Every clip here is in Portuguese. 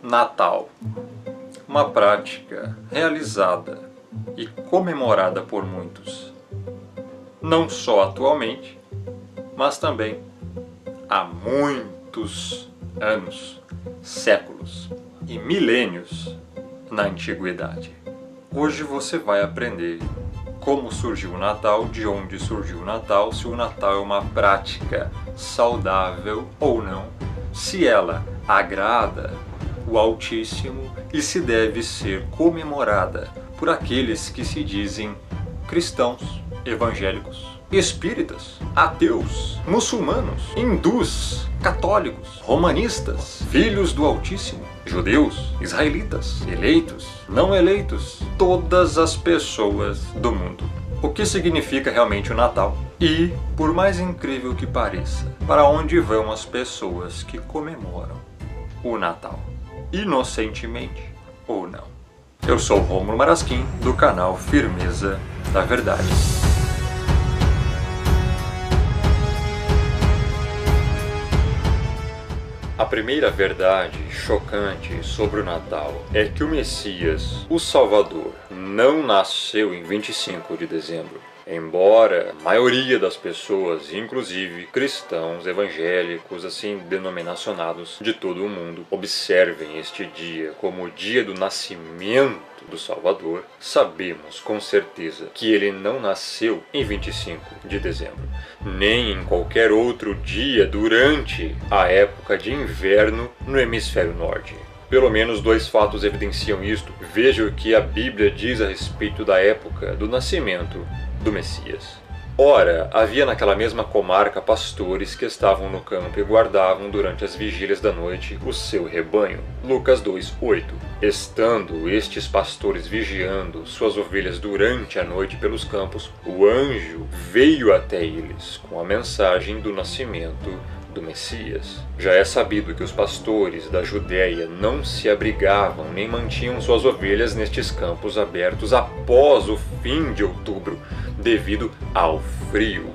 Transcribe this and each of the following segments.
Natal, uma prática realizada e comemorada por muitos, não só atualmente, mas também há muitos anos, séculos e milênios na antiguidade. Hoje você vai aprender como surgiu o Natal, de onde surgiu o Natal, se o Natal é uma prática saudável ou não, se ela agrada o Altíssimo e se deve ser comemorada por aqueles que se dizem cristãos, evangélicos, espíritas, ateus, muçulmanos, hindus, católicos, romanistas, filhos do Altíssimo, judeus, israelitas, eleitos, não eleitos, todas as pessoas do mundo. O que significa realmente o Natal? E, por mais incrível que pareça, para onde vão as pessoas que comemoram o Natal? Inocentemente ou não? Eu sou o Rômulo Marasquim, do canal Firmeza da Verdade. A primeira verdade chocante sobre o Natal é que o Messias, o Salvador, não nasceu em 25 de dezembro. Embora a maioria das pessoas, inclusive cristãos, evangélicos, assim denominacionados de todo o mundo, observem este dia como o dia do nascimento do Salvador, sabemos com certeza que ele não nasceu em 25 de dezembro, nem em qualquer outro dia durante a época de inverno no hemisfério norte. Pelo menos dois fatos evidenciam isto. Veja o que a Bíblia diz a respeito da época do nascimento do Messias. Ora, havia naquela mesma comarca pastores que estavam no campo e guardavam durante as vigílias da noite o seu rebanho. Lucas 2:8. Estando estes pastores vigiando suas ovelhas durante a noite pelos campos, o anjo veio até eles com a mensagem do nascimento do Messias. Já é sabido que os pastores da Judéia não se abrigavam nem mantinham suas ovelhas nestes campos abertos após o fim de outubro, devido ao frio,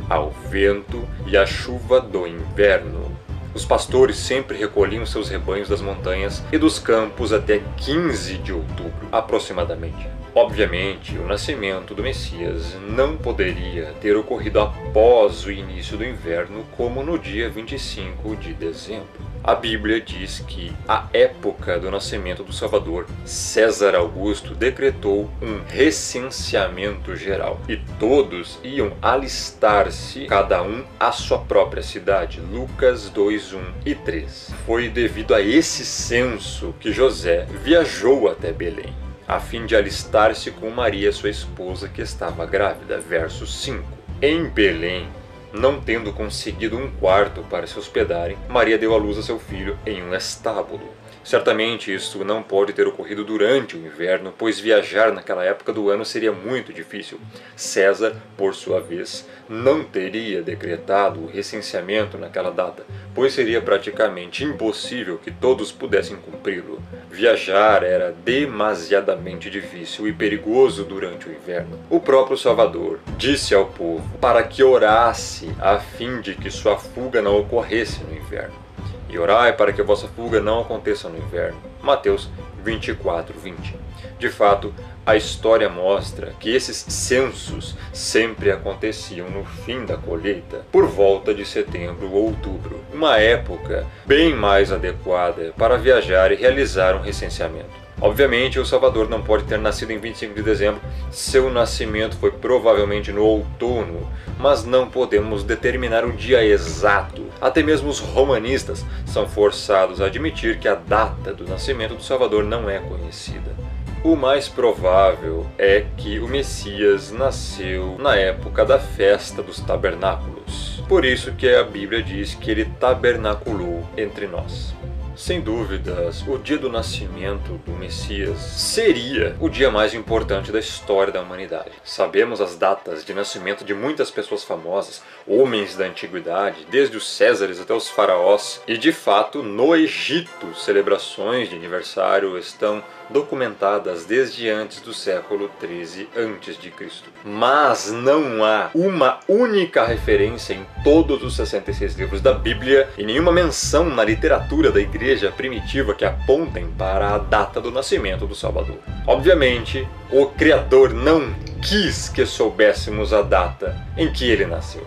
ao vento e à chuva do inverno. Os pastores sempre recolhiam seus rebanhos das montanhas e dos campos até 15 de outubro, aproximadamente. Obviamente, o nascimento do Messias não poderia ter ocorrido após o início do inverno, como no dia 25 de dezembro. A Bíblia diz que, à época do nascimento do Salvador, César Augusto decretou um recenseamento geral e todos iam alistar-se, cada um à sua própria cidade. Lucas 2:1 e 3. Foi devido a esse censo que José viajou até Belém, a fim de alistar-se com Maria, sua esposa, que estava grávida. Verso 5. Em Belém, não tendo conseguido um quarto para se hospedarem, Maria deu à luz a seu filho em um estábulo. Certamente isso não pode ter ocorrido durante o inverno, pois viajar naquela época do ano seria muito difícil. César, por sua vez, não teria decretado o recenseamento naquela data, pois seria praticamente impossível que todos pudessem cumpri-lo. Viajar era demasiadamente difícil e perigoso durante o inverno. O próprio Salvador disse ao povo para que orasse a fim de que sua fuga não ocorresse no inverno. E orai para que a vossa fuga não aconteça no inverno. Mateus 24:20. De fato, a história mostra que esses censos sempre aconteciam no fim da colheita, por volta de setembro ou outubro, uma época bem mais adequada para viajar e realizar um recenseamento. Obviamente, o Salvador não pode ter nascido em 25 de dezembro, seu nascimento foi provavelmente no outono, mas não podemos determinar o dia exato. Até mesmo os romanistas são forçados a admitir que a data do nascimento do Salvador não é conhecida. O mais provável é que o Messias nasceu na época da festa dos tabernáculos. Por isso que a Bíblia diz que ele tabernaculou entre nós. Sem dúvidas, o dia do nascimento do Messias seria o dia mais importante da história da humanidade. Sabemos as datas de nascimento de muitas pessoas famosas, homens da antiguidade, desde os Césares até os faraós. E de fato, no Egito, celebrações de aniversário estão documentadas desde antes do século XIII a.C. Mas não há uma única referência em todos os 66 livros da Bíblia e nenhuma menção na literatura da Igreja igreja primitiva que apontem para a data do nascimento do Salvador. Obviamente, o Criador não quis que soubéssemos a data em que ele nasceu.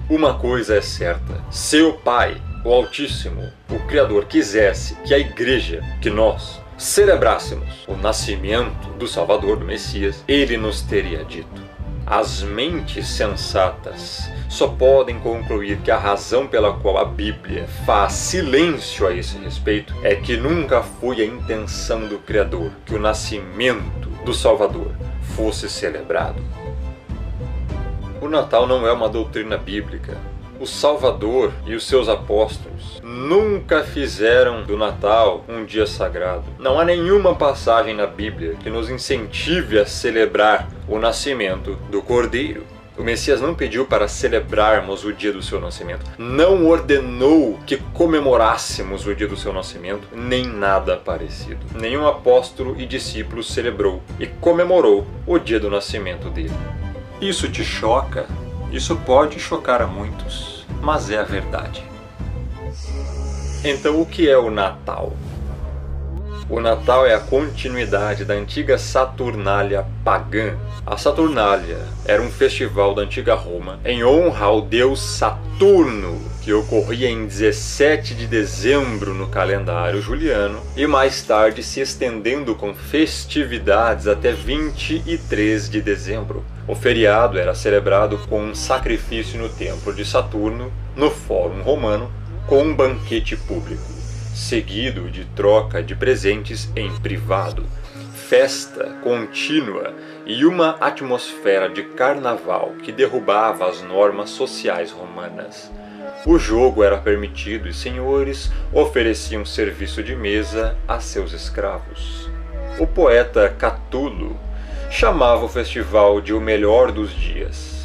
Uma coisa é certa: se o Pai, o Altíssimo, o Criador, quisesse que a igreja, que nós, celebrássemos o nascimento do Salvador, do Messias, ele nos teria dito. As mentes sensatas só podem concluir que a razão pela qual a Bíblia faz silêncio a esse respeito é que nunca foi a intenção do Criador que o nascimento do Salvador fosse celebrado. O Natal não é uma doutrina bíblica. O Salvador e os seus apóstolos nunca fizeram do Natal um dia sagrado. Não há nenhuma passagem na Bíblia que nos incentive a celebrar o nascimento do Cordeiro. O Messias não pediu para celebrarmos o dia do seu nascimento, não ordenou que comemorássemos o dia do seu nascimento, nem nada parecido. Nenhum apóstolo e discípulo celebrou e comemorou o dia do nascimento dele. Isso te choca? Isso pode chocar a muitos, mas é a verdade. Então, o que é o Natal? O Natal é a continuidade da antiga Saturnália pagã. A Saturnália era um festival da antiga Roma em honra ao deus Saturno, que ocorria em 17 de dezembro no calendário juliano e mais tarde se estendendo com festividades até 23 de dezembro. O feriado era celebrado com um sacrifício no templo de Saturno, no Fórum Romano, com um banquete público, seguido de troca de presentes em privado, festa contínua e uma atmosfera de carnaval que derrubava as normas sociais romanas. O jogo era permitido e senhores ofereciam serviço de mesa a seus escravos. O poeta Catulo chamava o festival de o melhor dos dias.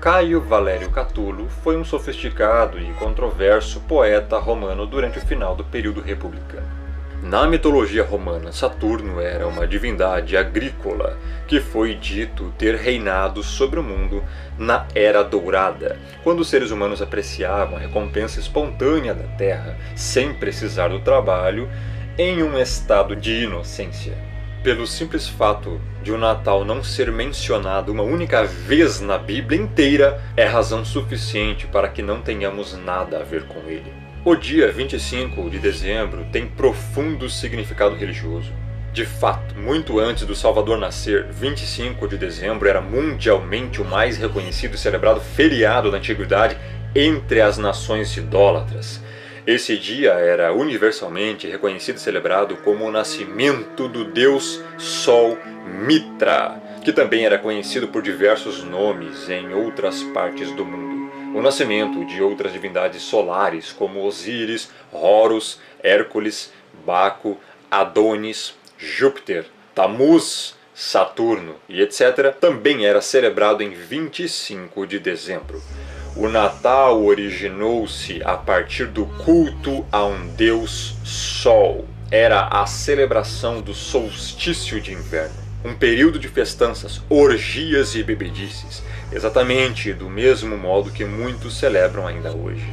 Caio Valério Catulo foi um sofisticado e controverso poeta romano durante o final do período republicano. Na mitologia romana, Saturno era uma divindade agrícola que foi dito ter reinado sobre o mundo na Era Dourada, quando os seres humanos apreciavam a recompensa espontânea da terra, sem precisar do trabalho, em um estado de inocência. Pelo simples fato de o Natal não ser mencionado uma única vez na Bíblia inteira, é razão suficiente para que não tenhamos nada a ver com ele. O dia 25 de dezembro tem profundo significado religioso. De fato, muito antes do Salvador nascer, 25 de dezembro era mundialmente o mais reconhecido e celebrado feriado da antiguidade entre as nações idólatras. Esse dia era universalmente reconhecido e celebrado como o nascimento do deus Sol Mitra, que também era conhecido por diversos nomes em outras partes do mundo. O nascimento de outras divindades solares como Osíris, Horus, Hércules, Baco, Adonis, Júpiter, Tamuz, Saturno e etc. também era celebrado em 25 de dezembro. O Natal originou-se a partir do culto a um deus Sol. Era a celebração do solstício de inverno, um período de festanças, orgias e bebedices, exatamente do mesmo modo que muitos celebram ainda hoje.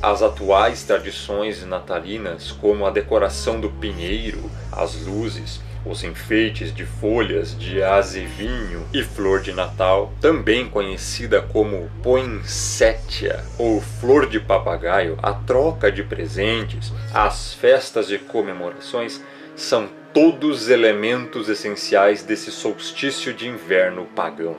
As atuais tradições natalinas, como a decoração do pinheiro, as luzes, os enfeites de folhas de azevinho e flor de Natal, também conhecida como poinsettia ou flor de papagaio, a troca de presentes, as festas e comemorações, são todos elementos essenciais desse solstício de inverno pagão.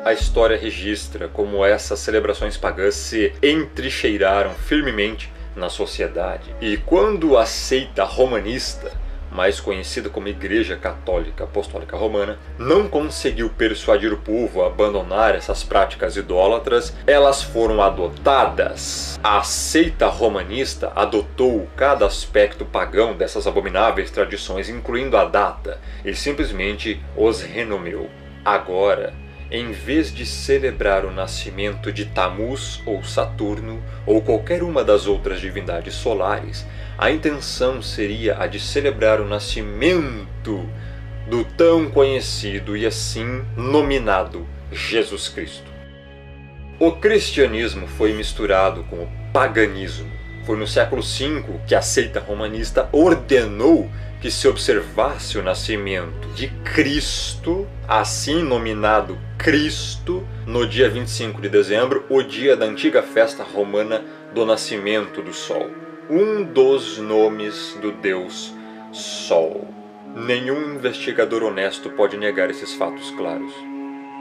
A história registra como essas celebrações pagãs se entrincheiraram firmemente na sociedade, e quando a seita romanista, mais conhecida como Igreja Católica Apostólica Romana, não conseguiu persuadir o povo a abandonar essas práticas idólatras, elas foram adotadas. A seita romanista adotou cada aspecto pagão dessas abomináveis tradições, incluindo a data, e simplesmente os renomeou. Agora, em vez de celebrar o nascimento de Tamuz ou Saturno, ou qualquer uma das outras divindades solares, a intenção seria a de celebrar o nascimento do tão conhecido e assim nominado Jesus Cristo. O cristianismo foi misturado com o paganismo, Foi no século V que a seita romanista ordenou que se observasse o nascimento de Cristo, assim nominado Cristo, no dia 25 de dezembro, o dia da antiga festa romana do nascimento do Sol. Um dos nomes do Deus Sol. Nenhum investigador honesto pode negar esses fatos claros.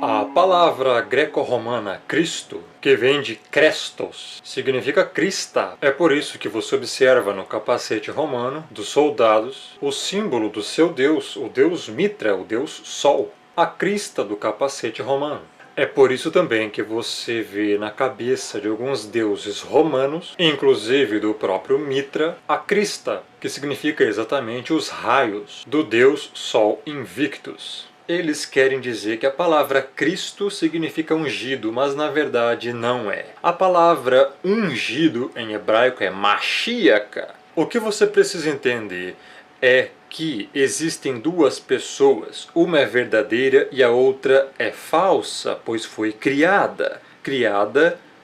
A palavra greco-romana Cristo, que vem de Krestos, significa crista. É por isso que você observa no capacete romano dos soldados o símbolo do seu deus, o deus Mitra, o deus Sol, a crista do capacete romano. É por isso também que você vê na cabeça de alguns deuses romanos, inclusive do próprio Mitra, a crista, que significa exatamente os raios do deus Sol Invictus. Eles querem dizer que a palavra Cristo significa ungido, mas na verdade não é. A palavra ungido em hebraico é Mashiach. O que você precisa entender é que existem duas pessoas, uma é verdadeira e a outra é falsa, pois foi criada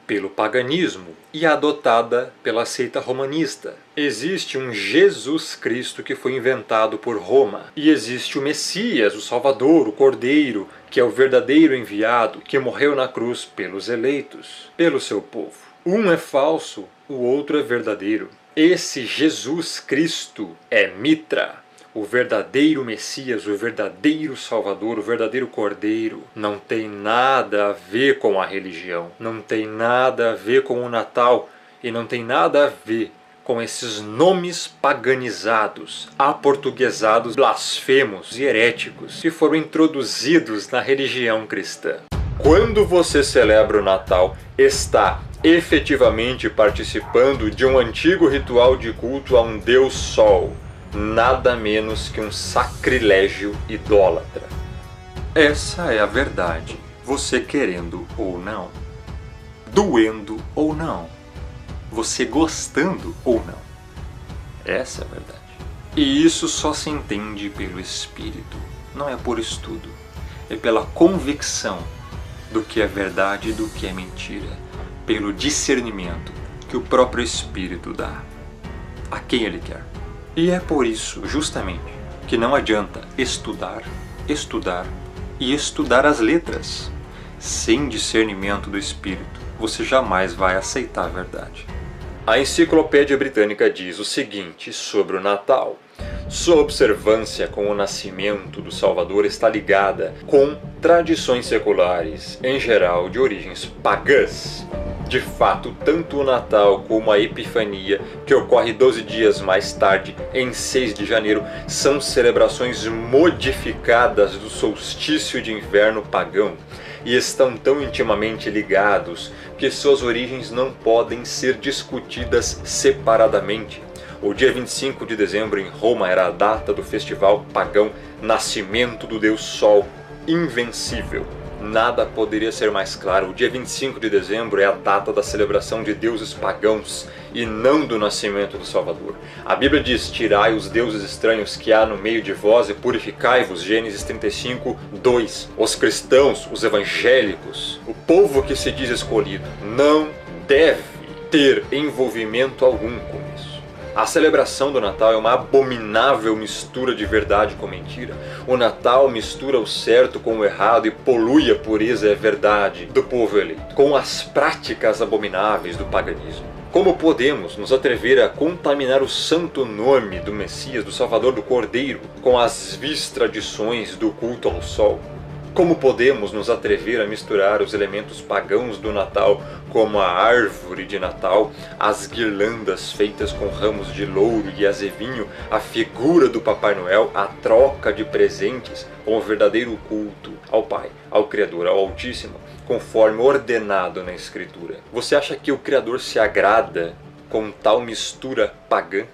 pelo paganismo e adotada pela seita romanista. Existe um Jesus Cristo que foi inventado por Roma, e existe o Messias, o Salvador, o Cordeiro, que é o verdadeiro enviado, que morreu na cruz pelos eleitos, pelo seu povo. Um é falso, o outro é verdadeiro. Esse Jesus Cristo é Mitra, o verdadeiro Messias, o verdadeiro Salvador, o verdadeiro Cordeiro. Não tem nada a ver com a religião, não tem nada a ver com o Natal e não tem nada a ver com esses nomes paganizados, aportuguesados, blasfemos e heréticos que foram introduzidos na religião cristã. Quando você celebra o Natal, está efetivamente participando de um antigo ritual de culto a um Deus Sol, nada menos que um sacrilégio idólatra. Essa é a verdade, você querendo ou não, doendo ou não, você gostando ou não. Essa é a verdade. E isso só se entende pelo Espírito, não é por estudo, é pela convicção do que é verdade e do que é mentira, pelo discernimento que o próprio Espírito dá a quem Ele quer. E é por isso, justamente, que não adianta estudar e estudar as letras. Sem discernimento do Espírito, você jamais vai aceitar a verdade. A Enciclopédia Britânica diz o seguinte sobre o Natal: sua observância com o nascimento do Salvador está ligada com tradições seculares, em geral de origens pagãs. De fato, tanto o Natal como a Epifania, que ocorre 12 dias mais tarde, em 6 de janeiro, são celebrações modificadas do solstício de inverno pagão e estão tão intimamente ligados que suas origens não podem ser discutidas separadamente. O dia 25 de dezembro em Roma era a data do festival pagão Nascimento do Deus Sol Invencível. Nada poderia ser mais claro. O dia 25 de dezembro é a data da celebração de deuses pagãos e não do nascimento do Salvador. A Bíblia diz: tirai os deuses estranhos que há no meio de vós e purificai-vos. Gênesis 35, 2. Os cristãos, os evangélicos, o povo que se diz escolhido, não deve ter envolvimento algum com isso. A celebração do Natal é uma abominável mistura de verdade com mentira. O Natal mistura o certo com o errado e polui a pureza e a verdade do povo eleito com as práticas abomináveis do paganismo. Como podemos nos atrever a contaminar o santo nome do Messias, do Salvador, do Cordeiro, com as vis tradições do culto ao sol? Como podemos nos atrever a misturar os elementos pagãos do Natal, como a árvore de Natal, as guirlandas feitas com ramos de louro e azevinho, a figura do Papai Noel, a troca de presentes, com o verdadeiro culto ao Pai, ao Criador, ao Altíssimo, conforme ordenado na Escritura? Você acha que o Criador se agrada com tal mistura pagã?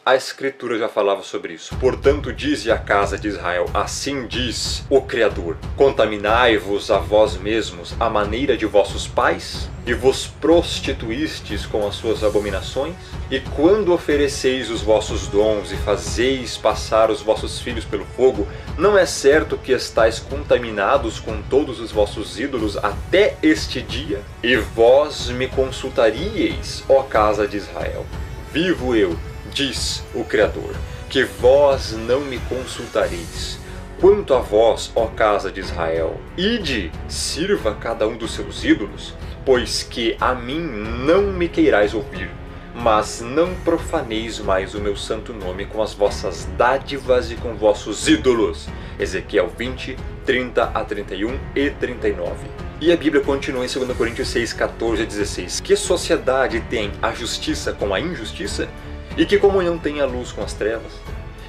A Escritura já falava sobre isso. Portanto, dize a casa de Israel: assim diz o Criador: contaminai-vos a vós mesmos à maneira de vossos pais, e vos prostituístes com as suas abominações? E quando ofereceis os vossos dons e fazeis passar os vossos filhos pelo fogo, não é certo que estáis contaminados com todos os vossos ídolos até este dia? E vós me consultaríeis, ó casa de Israel, Vivo eu, diz o Criador, que vós não me consultareis. Quanto a vós, ó casa de Israel, ide, sirva cada um dos seus ídolos, pois que a mim não me queirais ouvir, mas não profaneis mais o meu santo nome com as vossas dádivas e com vossos ídolos. Ezequiel 20, 30 a 31 e 39. E a Bíblia continua em 2 Coríntios 6, 14 a 16. Que sociedade tem a justiça com a injustiça? E que comunhão tem a luz com as trevas?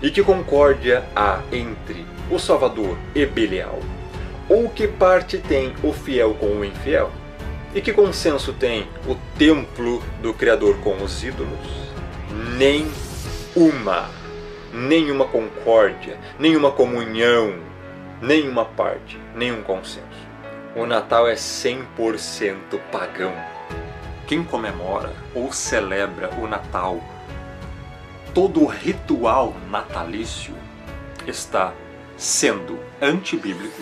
E que concórdia há entre o Salvador e Belial? Ou que parte tem o fiel com o infiel? E que consenso tem o templo do Criador com os ídolos? Nenhuma concórdia, nenhuma comunhão, nenhuma parte, nenhum consenso. O Natal é 100% pagão. Quem comemora ou celebra o Natal, todo o ritual natalício, está sendo antibíblico,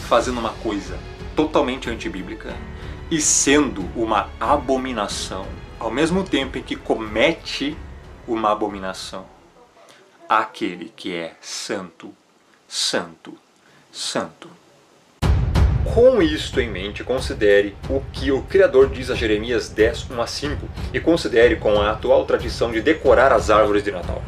fazendo uma coisa totalmente antibíblica e sendo uma abominação, ao mesmo tempo em que comete uma abominação àquele que é santo, santo, santo. Com isto em mente, considere o que o Criador diz a Jeremias 10, 1 a 5 e considere com a atual tradição de decorar as árvores de Natal.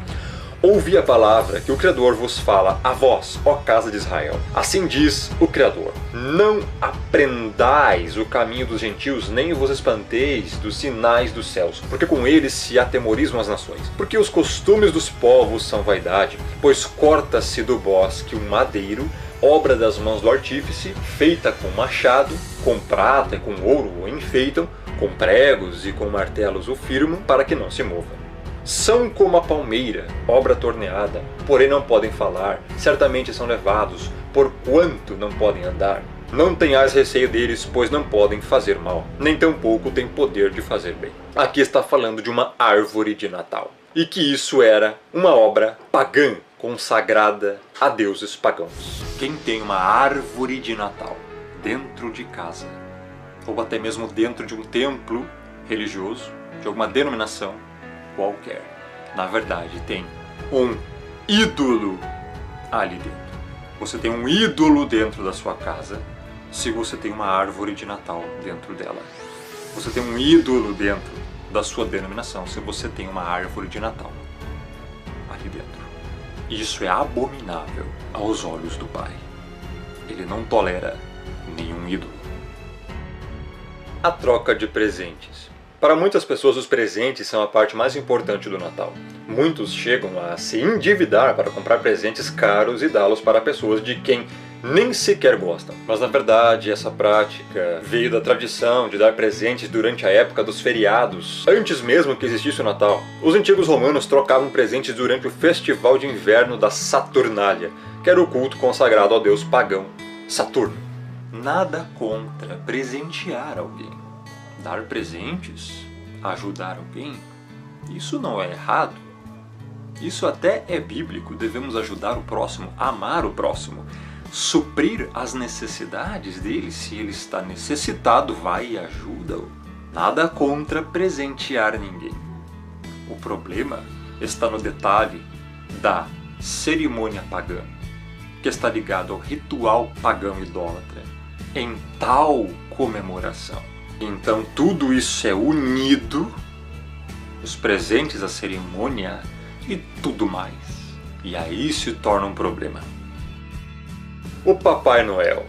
Ouvi a palavra que o Criador vos fala a vós, ó casa de Israel. Assim diz o Criador: não aprendais o caminho dos gentios, nem vos espanteis dos sinais dos céus, porque com eles se atemorizam as nações. Porque os costumes dos povos são vaidade, pois corta-se do bosque um madeiro, obra das mãos do artífice, feita com machado, com prata e com ouro o enfeitam, com pregos e com martelos o firmam, para que não se mova. São como a palmeira, obra torneada, porém não podem falar, certamente são levados, porquanto não podem andar. Não tenhais receio deles, pois não podem fazer mal, nem tampouco têm poder de fazer bem. Aqui está falando de uma árvore de Natal, e que isso era uma obra pagã, consagrada a deuses pagãos. Quem tem uma árvore de Natal dentro de casa, ou até mesmo dentro de um templo religioso, de alguma denominação qualquer, na verdade tem um ídolo ali dentro. Você tem um ídolo dentro da sua casa se você tem uma árvore de Natal dentro dela. Você tem um ídolo dentro da sua denominação se você tem uma árvore de Natal ali dentro. Isso é abominável aos olhos do Pai. Ele não tolera nenhum ídolo. A troca de presentes. Para muitas pessoas, os presentes são a parte mais importante do Natal. Muitos chegam a se endividar para comprar presentes caros e dá-los para pessoas de quem nem sequer gostam. Mas na verdade, essa prática veio da tradição de dar presentes durante a época dos feriados, antes mesmo que existisse o Natal. Os antigos romanos trocavam presentes durante o festival de inverno da Saturnália, que era o culto consagrado ao deus pagão Saturno. Nada contra presentear alguém. Dar presentes, ajudar alguém, isso não é errado. Isso até é bíblico. Devemos ajudar o próximo, amar o próximo, suprir as necessidades dele. Se ele está necessitado, vai e ajuda-o. Nada contra presentear ninguém. O problema está no detalhe da cerimônia pagã, que está ligado ao ritual pagão idólatra, em tal comemoração. Então tudo isso é unido, os presentes, a cerimônia e tudo mais. E aí se torna um problema. O Papai Noel.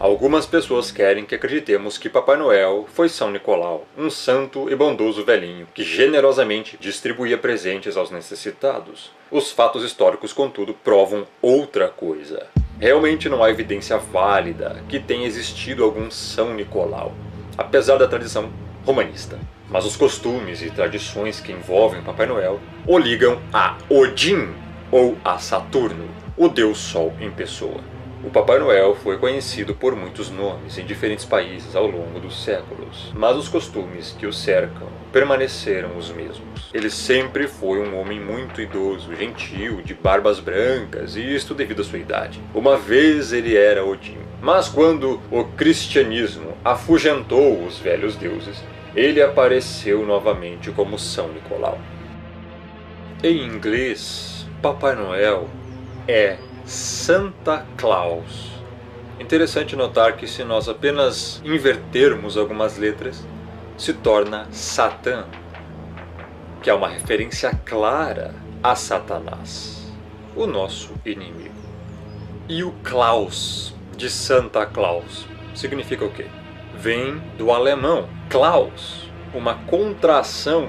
Algumas pessoas querem que acreditemos que Papai Noel foi São Nicolau, um santo e bondoso velhinho que generosamente distribuía presentes aos necessitados. Os fatos históricos, contudo, provam outra coisa. Realmente não há evidência válida que tenha existido algum São Nicolau, apesar da tradição romanista. Mas os costumes e tradições que envolvem o Papai Noel o ligam a Odin ou a Saturno, o deus Sol em pessoa. O Papai Noel foi conhecido por muitos nomes em diferentes países ao longo dos séculos, mas os costumes que o cercam permaneceram os mesmos. Ele sempre foi um homem muito idoso, gentil, de barbas brancas, e isto devido à sua idade. Uma vez ele era Odin, mas quando o cristianismo afugentou os velhos deuses, ele apareceu novamente como São Nicolau. Em inglês, Papai Noel é Santa Claus. Interessante notar que se nós apenas invertermos algumas letras, se torna Satã, que é uma referência clara a Satanás, o nosso inimigo. E o Claus, de Santa Claus, significa o quê? Vem do alemão Klaus, uma contração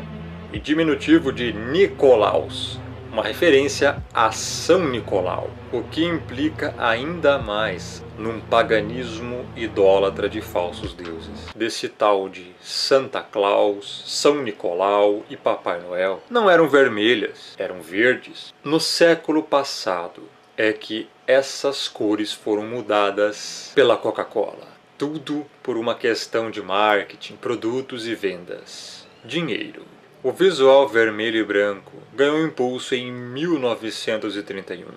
e diminutivo de Nicolaus, uma referência a São Nicolau, o que implica ainda mais num paganismo idólatra de falsos deuses. Desse tal de Santa Claus, São Nicolau e Papai Noel não eram vermelhas, eram verdes. No século passado é que essas cores foram mudadas pela Coca-Cola. Tudo por uma questão de marketing, produtos e vendas. Dinheiro. O visual vermelho e branco ganhou impulso em 1931,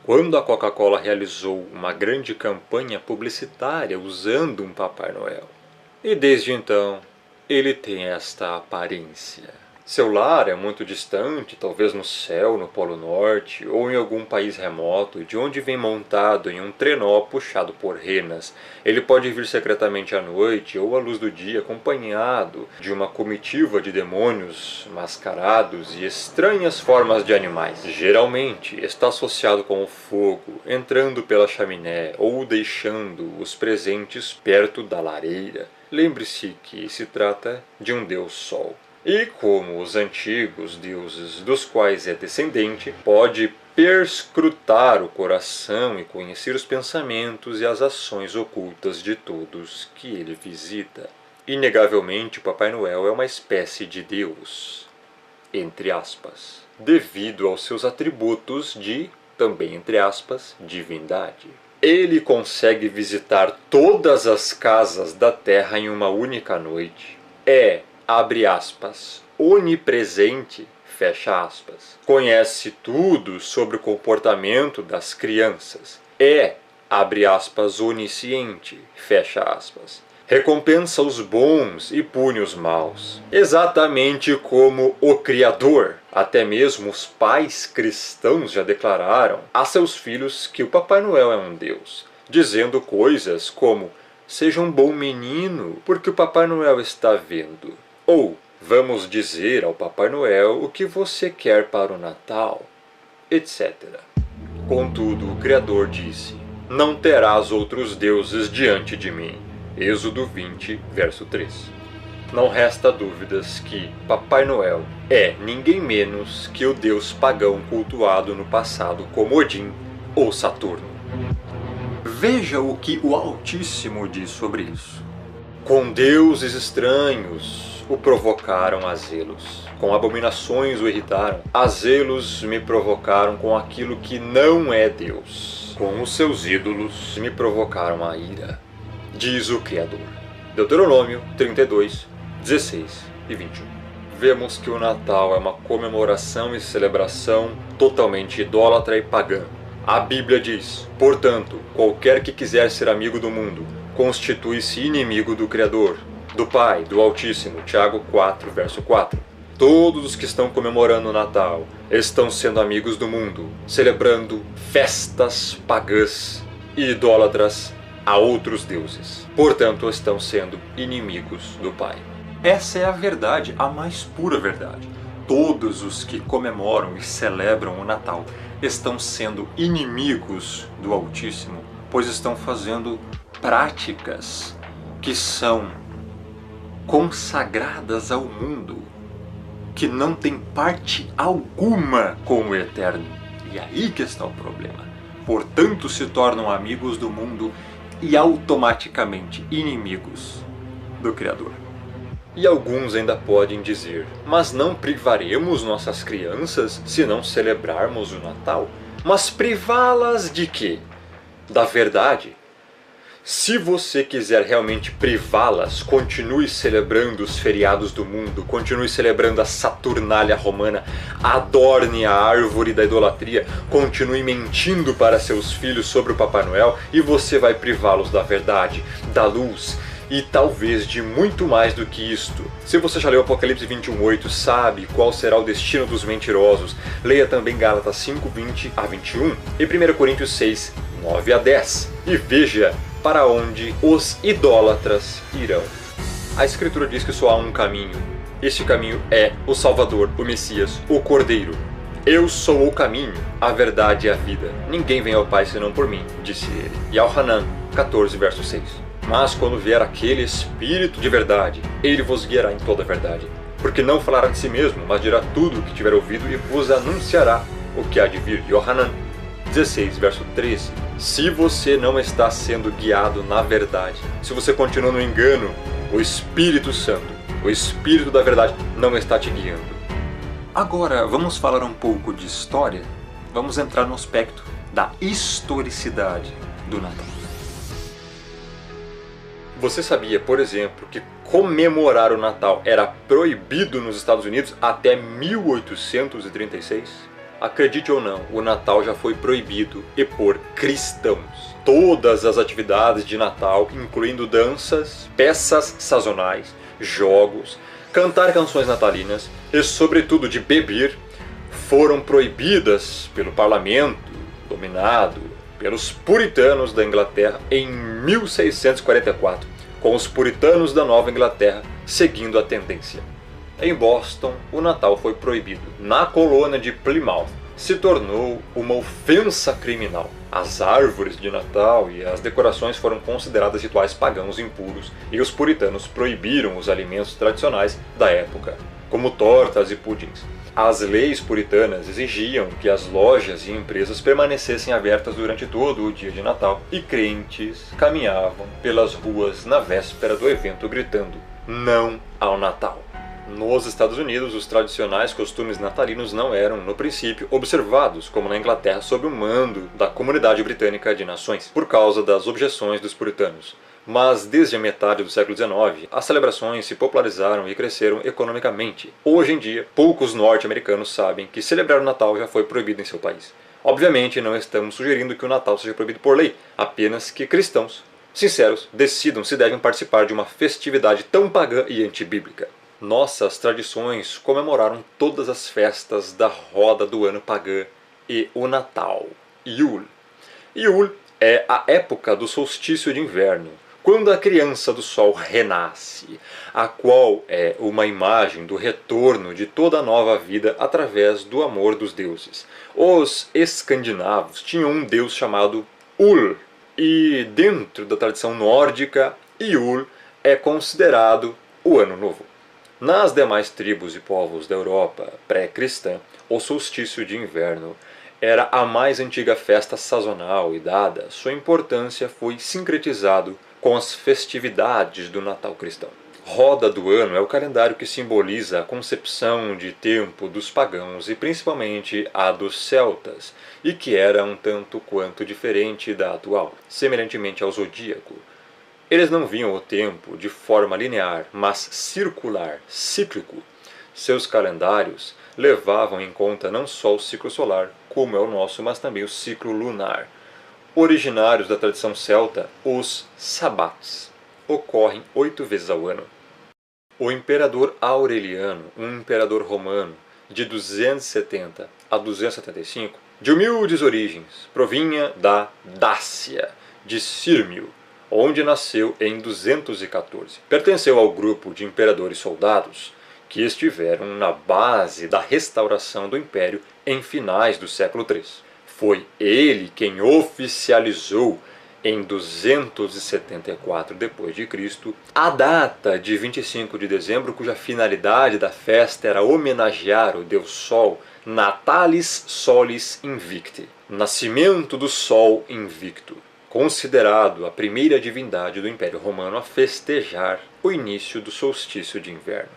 quando a Coca-Cola realizou uma grande campanha publicitária usando um Papai Noel. E desde então, ele tem esta aparência. Seu lar é muito distante, talvez no céu, no Polo Norte, ou em algum país remoto, de onde vem montado em um trenó puxado por renas. Ele pode vir secretamente à noite ou à luz do dia, acompanhado de uma comitiva de demônios mascarados e estranhas formas de animais. Geralmente está associado com o fogo, entrando pela chaminé ou deixando os presentes perto da lareira. Lembre-se que se trata de um deus sol. E como os antigos deuses dos quais é descendente, pode perscrutar o coração e conhecer os pensamentos e as ações ocultas de todos que ele visita. Inegavelmente, o Papai Noel é uma espécie de Deus, entre aspas, devido aos seus atributos de, também entre aspas, divindade. Ele consegue visitar todas as casas da terra em uma única noite. Abre aspas, onipresente, fecha aspas. Conhece tudo sobre o comportamento das crianças. Abre aspas, onisciente, fecha aspas. Recompensa os bons e pune os maus. Exatamente como o Criador. Até mesmo os pais cristãos já declararam a seus filhos que o Papai Noel é um Deus, dizendo coisas como: seja um bom menino, porque o Papai Noel está vendo. Ou, vamos dizer ao Papai Noel o que você quer para o Natal, etc. Contudo, o Criador disse: não terás outros deuses diante de mim. Êxodo 20, verso 3. Não resta dúvidas que Papai Noel é ninguém menos que o deus pagão cultuado no passado como Odin ou Saturno. Veja o que o Altíssimo diz sobre isso. Com deuses estranhos o provocaram a zelos, com abominações o irritaram. A zelos me provocaram com aquilo que não é Deus. Com os seus ídolos me provocaram a ira, diz o Criador. Deuteronômio 32, 16 e 21. Vemos que o Natal é uma comemoração e celebração totalmente idólatra e pagã. A Bíblia diz: portanto, qualquer que quiser ser amigo do mundo, constitui-se inimigo do Criador, do Pai, do Altíssimo. Tiago 4, verso 4. Todos os que estão comemorando o Natal estão sendo amigos do mundo, celebrando festas pagãs e idólatras a outros deuses. Portanto, estão sendo inimigos do Pai. Essa é a verdade, a mais pura verdade. Todos os que comemoram e celebram o Natal estão sendo inimigos do Altíssimo, pois estão fazendo práticas que são consagradas ao mundo, que não tem parte alguma com o Eterno. E aí que está o problema. Portanto, se tornam amigos do mundo e automaticamente inimigos do Criador. E alguns ainda podem dizer: mas não privaremos nossas crianças se não celebrarmos o Natal? Mas privá-las de quê? Da verdade? Se você quiser realmente privá-las, continue celebrando os feriados do mundo, continue celebrando a Saturnália romana, adorne a árvore da idolatria, continue mentindo para seus filhos sobre o Papai Noel, e você vai privá-los da verdade, da luz e talvez de muito mais do que isto. Se você já leu Apocalipse 21:8, sabe qual será o destino dos mentirosos, leia também Gálatas 5:20 a 21 e 1 Coríntios 6:9 a 10 e veja para onde os idólatras irão. A Escritura diz que só há um caminho. Este caminho é o Salvador, o Messias, o Cordeiro. Eu sou o caminho, a verdade e a vida. Ninguém vem ao Pai senão por mim, disse ele. E ao Hanan 14, verso 6. Mas quando vier aquele Espírito de verdade, ele vos guiará em toda a verdade. Porque não falará de si mesmo, mas dirá tudo o que tiver ouvido e vos anunciará o que há de vir. E ao Hanan 16, verso 13. Se você não está sendo guiado na verdade, se você continua no engano, o Espírito Santo, o Espírito da verdade, não está te guiando. Agora, vamos falar um pouco de história? Vamos entrar no aspecto da historicidade do Natal. Você sabia, por exemplo, que comemorar o Natal era proibido nos Estados Unidos até 1836? Acredite ou não, o Natal já foi proibido e por cristãos. Todas as atividades de Natal, incluindo danças, peças sazonais, jogos, cantar canções natalinas e, sobretudo, de beber, foram proibidas pelo parlamento, dominado pelos puritanos da Inglaterra em 1644, com os puritanos da Nova Inglaterra seguindo a tendência. Em Boston, o Natal foi proibido. Na colônia de Plymouth, se tornou uma ofensa criminal. As árvores de Natal e as decorações foram consideradas rituais pagãos impuros e os puritanos proibiram os alimentos tradicionais da época, como tortas e pudins. As leis puritanas exigiam que as lojas e empresas permanecessem abertas durante todo o dia de Natal e crentes caminhavam pelas ruas na véspera do evento gritando "Não ao Natal". Nos Estados Unidos, os tradicionais costumes natalinos não eram, no princípio, observados, como na Inglaterra, sob o mando da Comunidade Britânica de Nações, por causa das objeções dos puritanos. Mas desde a metade do século XIX, as celebrações se popularizaram e cresceram economicamente. Hoje em dia, poucos norte-americanos sabem que celebrar o Natal já foi proibido em seu país. Obviamente, não estamos sugerindo que o Natal seja proibido por lei, apenas que cristãos sinceros decidam se devem participar de uma festividade tão pagã e antibíblica. Nossas tradições comemoraram todas as festas da roda do ano pagã e o Natal, Yule. Yule é a época do solstício de inverno, quando a criança do sol renasce, a qual é uma imagem do retorno de toda a nova vida através do amor dos deuses. Os escandinavos tinham um deus chamado Ul, e dentro da tradição nórdica, Yule é considerado o Ano Novo. Nas demais tribos e povos da Europa pré-cristã, o solstício de inverno era a mais antiga festa sazonal e, dada sua importância, foi sincretizado com as festividades do Natal cristão. Roda do ano é o calendário que simboliza a concepção de tempo dos pagãos e principalmente a dos celtas, e que era um tanto quanto diferente da atual, semelhantemente ao zodíaco. Eles não viam o tempo de forma linear, mas circular, cíclico. Seus calendários levavam em conta não só o ciclo solar, como é o nosso, mas também o ciclo lunar. Originários da tradição celta, os sabbats ocorrem 8 vezes ao ano. O imperador Aureliano, um imperador romano de 270 a 275, de humildes origens, provinha da Dácia, de Sírmio, onde nasceu em 214. Pertenceu ao grupo de imperadores soldados que estiveram na base da restauração do império em finais do século III. Foi ele quem oficializou em 274 d.C. a data de 25 de dezembro, cuja finalidade da festa era homenagear o deus Sol, Natalis Solis Invicti, nascimento do Sol Invicto, considerado a primeira divindade do Império Romano a festejar o início do solstício de inverno.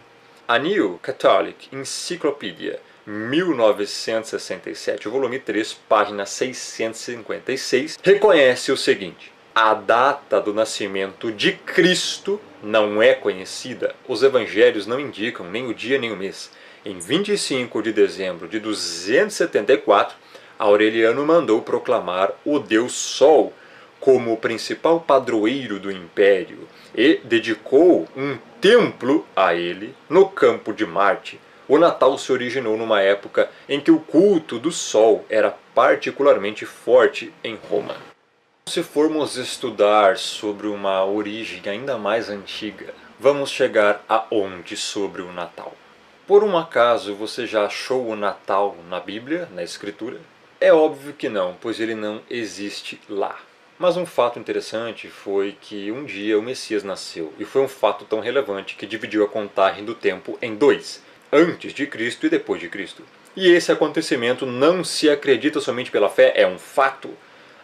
A New Catholic Encyclopedia, 1967, volume 3, página 656, reconhece o seguinte: a data do nascimento de Cristo não é conhecida. Os evangelhos não indicam nem o dia nem o mês. Em 25 de dezembro de 274, Aureliano mandou proclamar o deus Sol como o principal padroeiro do império e dedicou um templo a ele no campo de Marte, o Natal se originou numa época em que o culto do Sol era particularmente forte em Roma. Se formos estudar sobre uma origem ainda mais antiga, vamos chegar aonde sobre o Natal? Por um acaso você já achou o Natal na Bíblia, na Escritura? É óbvio que não, pois ele não existe lá. Mas um fato interessante foi que um dia o Messias nasceu, e foi um fato tão relevante que dividiu a contagem do tempo em dois, antes de Cristo e depois de Cristo. E esse acontecimento não se acredita somente pela fé, é um fato.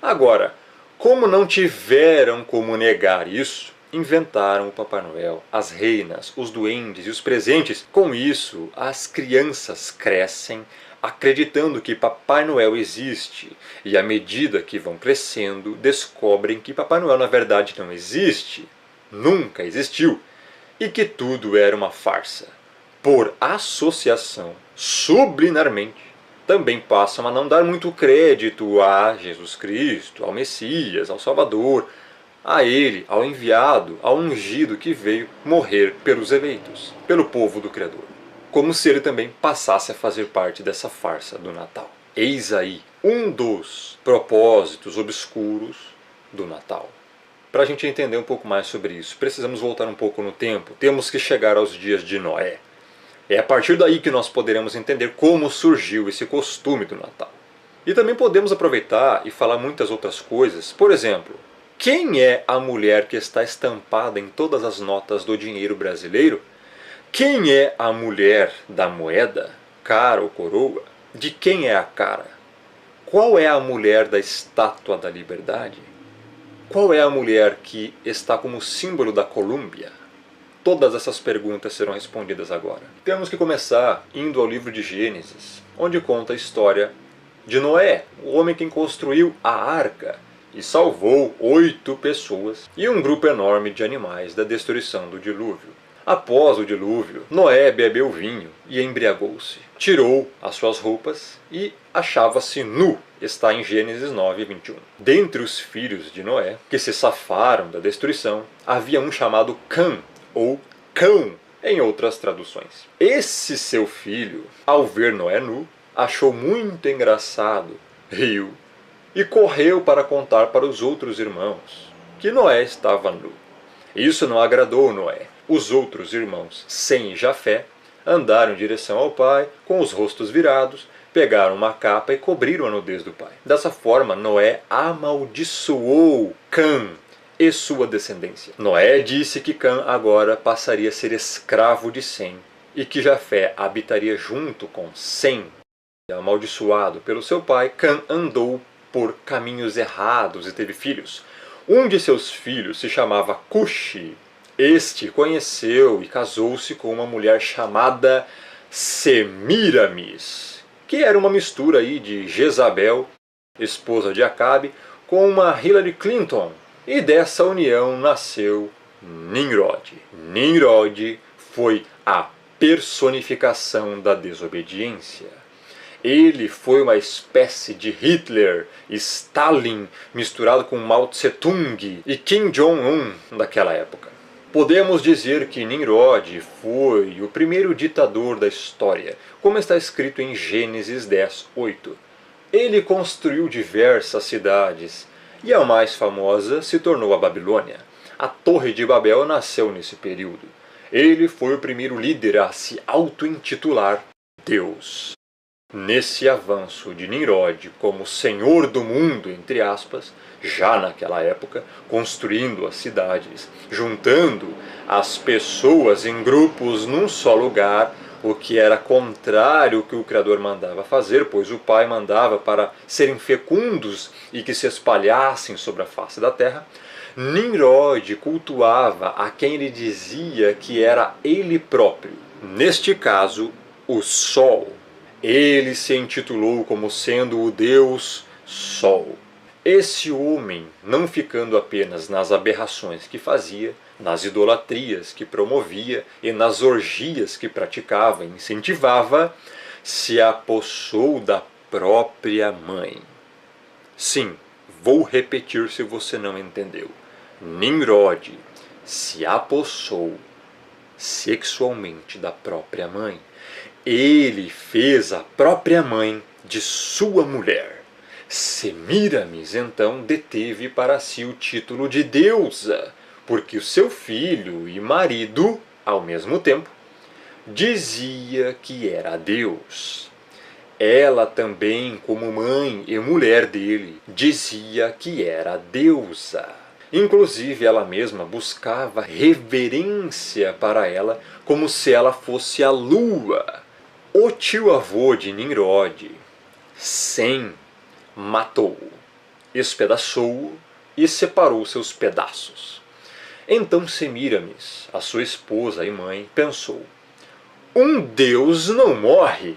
Agora, como não tiveram como negar isso, inventaram o Papai Noel, as reinas, os duendes e os presentes. Com isso, as crianças crescem acreditando que Papai Noel existe, e à medida que vão crescendo, descobrem que Papai Noel na verdade não existe, nunca existiu, e que tudo era uma farsa. Por associação, subliminarmente, também passam a não dar muito crédito a Jesus Cristo, ao Messias, ao Salvador, a Ele, ao enviado, ao ungido que veio morrer pelos eleitos, pelo povo do Criador. Como se ele também passasse a fazer parte dessa farsa do Natal. Eis aí um dos propósitos obscuros do Natal. Para a gente entender um pouco mais sobre isso, precisamos voltar um pouco no tempo, temos que chegar aos dias de Noé. É a partir daí que nós poderemos entender como surgiu esse costume do Natal. E também podemos aproveitar e falar muitas outras coisas. Por exemplo, quem é a mulher que está estampada em todas as notas do dinheiro brasileiro? Quem é a mulher da moeda, cara ou coroa? De quem é a cara? Qual é a mulher da estátua da liberdade? Qual é a mulher que está como símbolo da Colômbia? Todas essas perguntas serão respondidas agora. Temos que começar indo ao livro de Gênesis, onde conta a história de Noé, o homem que construiu a arca e salvou 8 pessoas e um grupo enorme de animais da destruição do dilúvio. Após o dilúvio, Noé bebeu vinho e embriagou-se. Tirou as suas roupas e achava-se nu. Está em Gênesis 9:21. Dentre os filhos de Noé, que se safaram da destruição, havia um chamado Cã, ou Cão, em outras traduções. Esse seu filho, ao ver Noé nu, achou muito engraçado, riu e correu para contar para os outros irmãos que Noé estava nu. Isso não agradou Noé. Os outros irmãos, Sem e Jafé, andaram em direção ao pai com os rostos virados, pegaram uma capa e cobriram a nudez do pai. Dessa forma, Noé amaldiçoou Cã e sua descendência. Noé disse que Cã agora passaria a ser escravo de Sem e que Jafé habitaria junto com Sem. Amaldiçoado pelo seu pai, Cã andou por caminhos errados e teve filhos. Um de seus filhos se chamava Cuxi. Este conheceu e casou-se com uma mulher chamada Semiramis, que era uma mistura aí de Jezabel, esposa de Acabe, com uma Hillary Clinton. E dessa união nasceu Nimrod. Nimrod foi a personificação da desobediência. Ele foi uma espécie de Hitler, Stalin, misturado com Mao Tse-tung e Kim Jong-un daquela época. Podemos dizer que Nimrod foi o primeiro ditador da história, como está escrito em Gênesis 10:8. Ele construiu diversas cidades, e a mais famosa se tornou a Babilônia. A Torre de Babel nasceu nesse período. Ele foi o primeiro líder a se auto-intitular Deus. Nesse avanço de Nimrod como senhor do mundo, entre aspas, já naquela época, construindo as cidades, juntando as pessoas em grupos num só lugar, o que era contrário ao que o Criador mandava fazer, pois o Pai mandava para serem fecundos e que se espalhassem sobre a face da terra. Nimrod cultuava a quem ele dizia que era ele próprio, neste caso, o Sol. Ele se intitulou como sendo o Deus Sol. Esse homem, não ficando apenas nas aberrações que fazia, nas idolatrias que promovia e nas orgias que praticava e incentivava, se apossou da própria mãe. Sim, Vou repetir se você não entendeu. Nimrod se apossou sexualmente da própria mãe. Ele fez a própria mãe de sua mulher. Semíramis, então, deteve para si o título de deusa, porque o seu filho e marido, ao mesmo tempo, dizia que era Deus. Ela também, como mãe e mulher dele, dizia que era deusa. Inclusive, ela mesma buscava reverência para ela, como se ela fosse a lua. O tio-avô de Nimrod, Sem, matou-o, espedaçou-o e separou seus pedaços. Então Semíramis, a sua esposa e mãe, pensou: um deus não morre.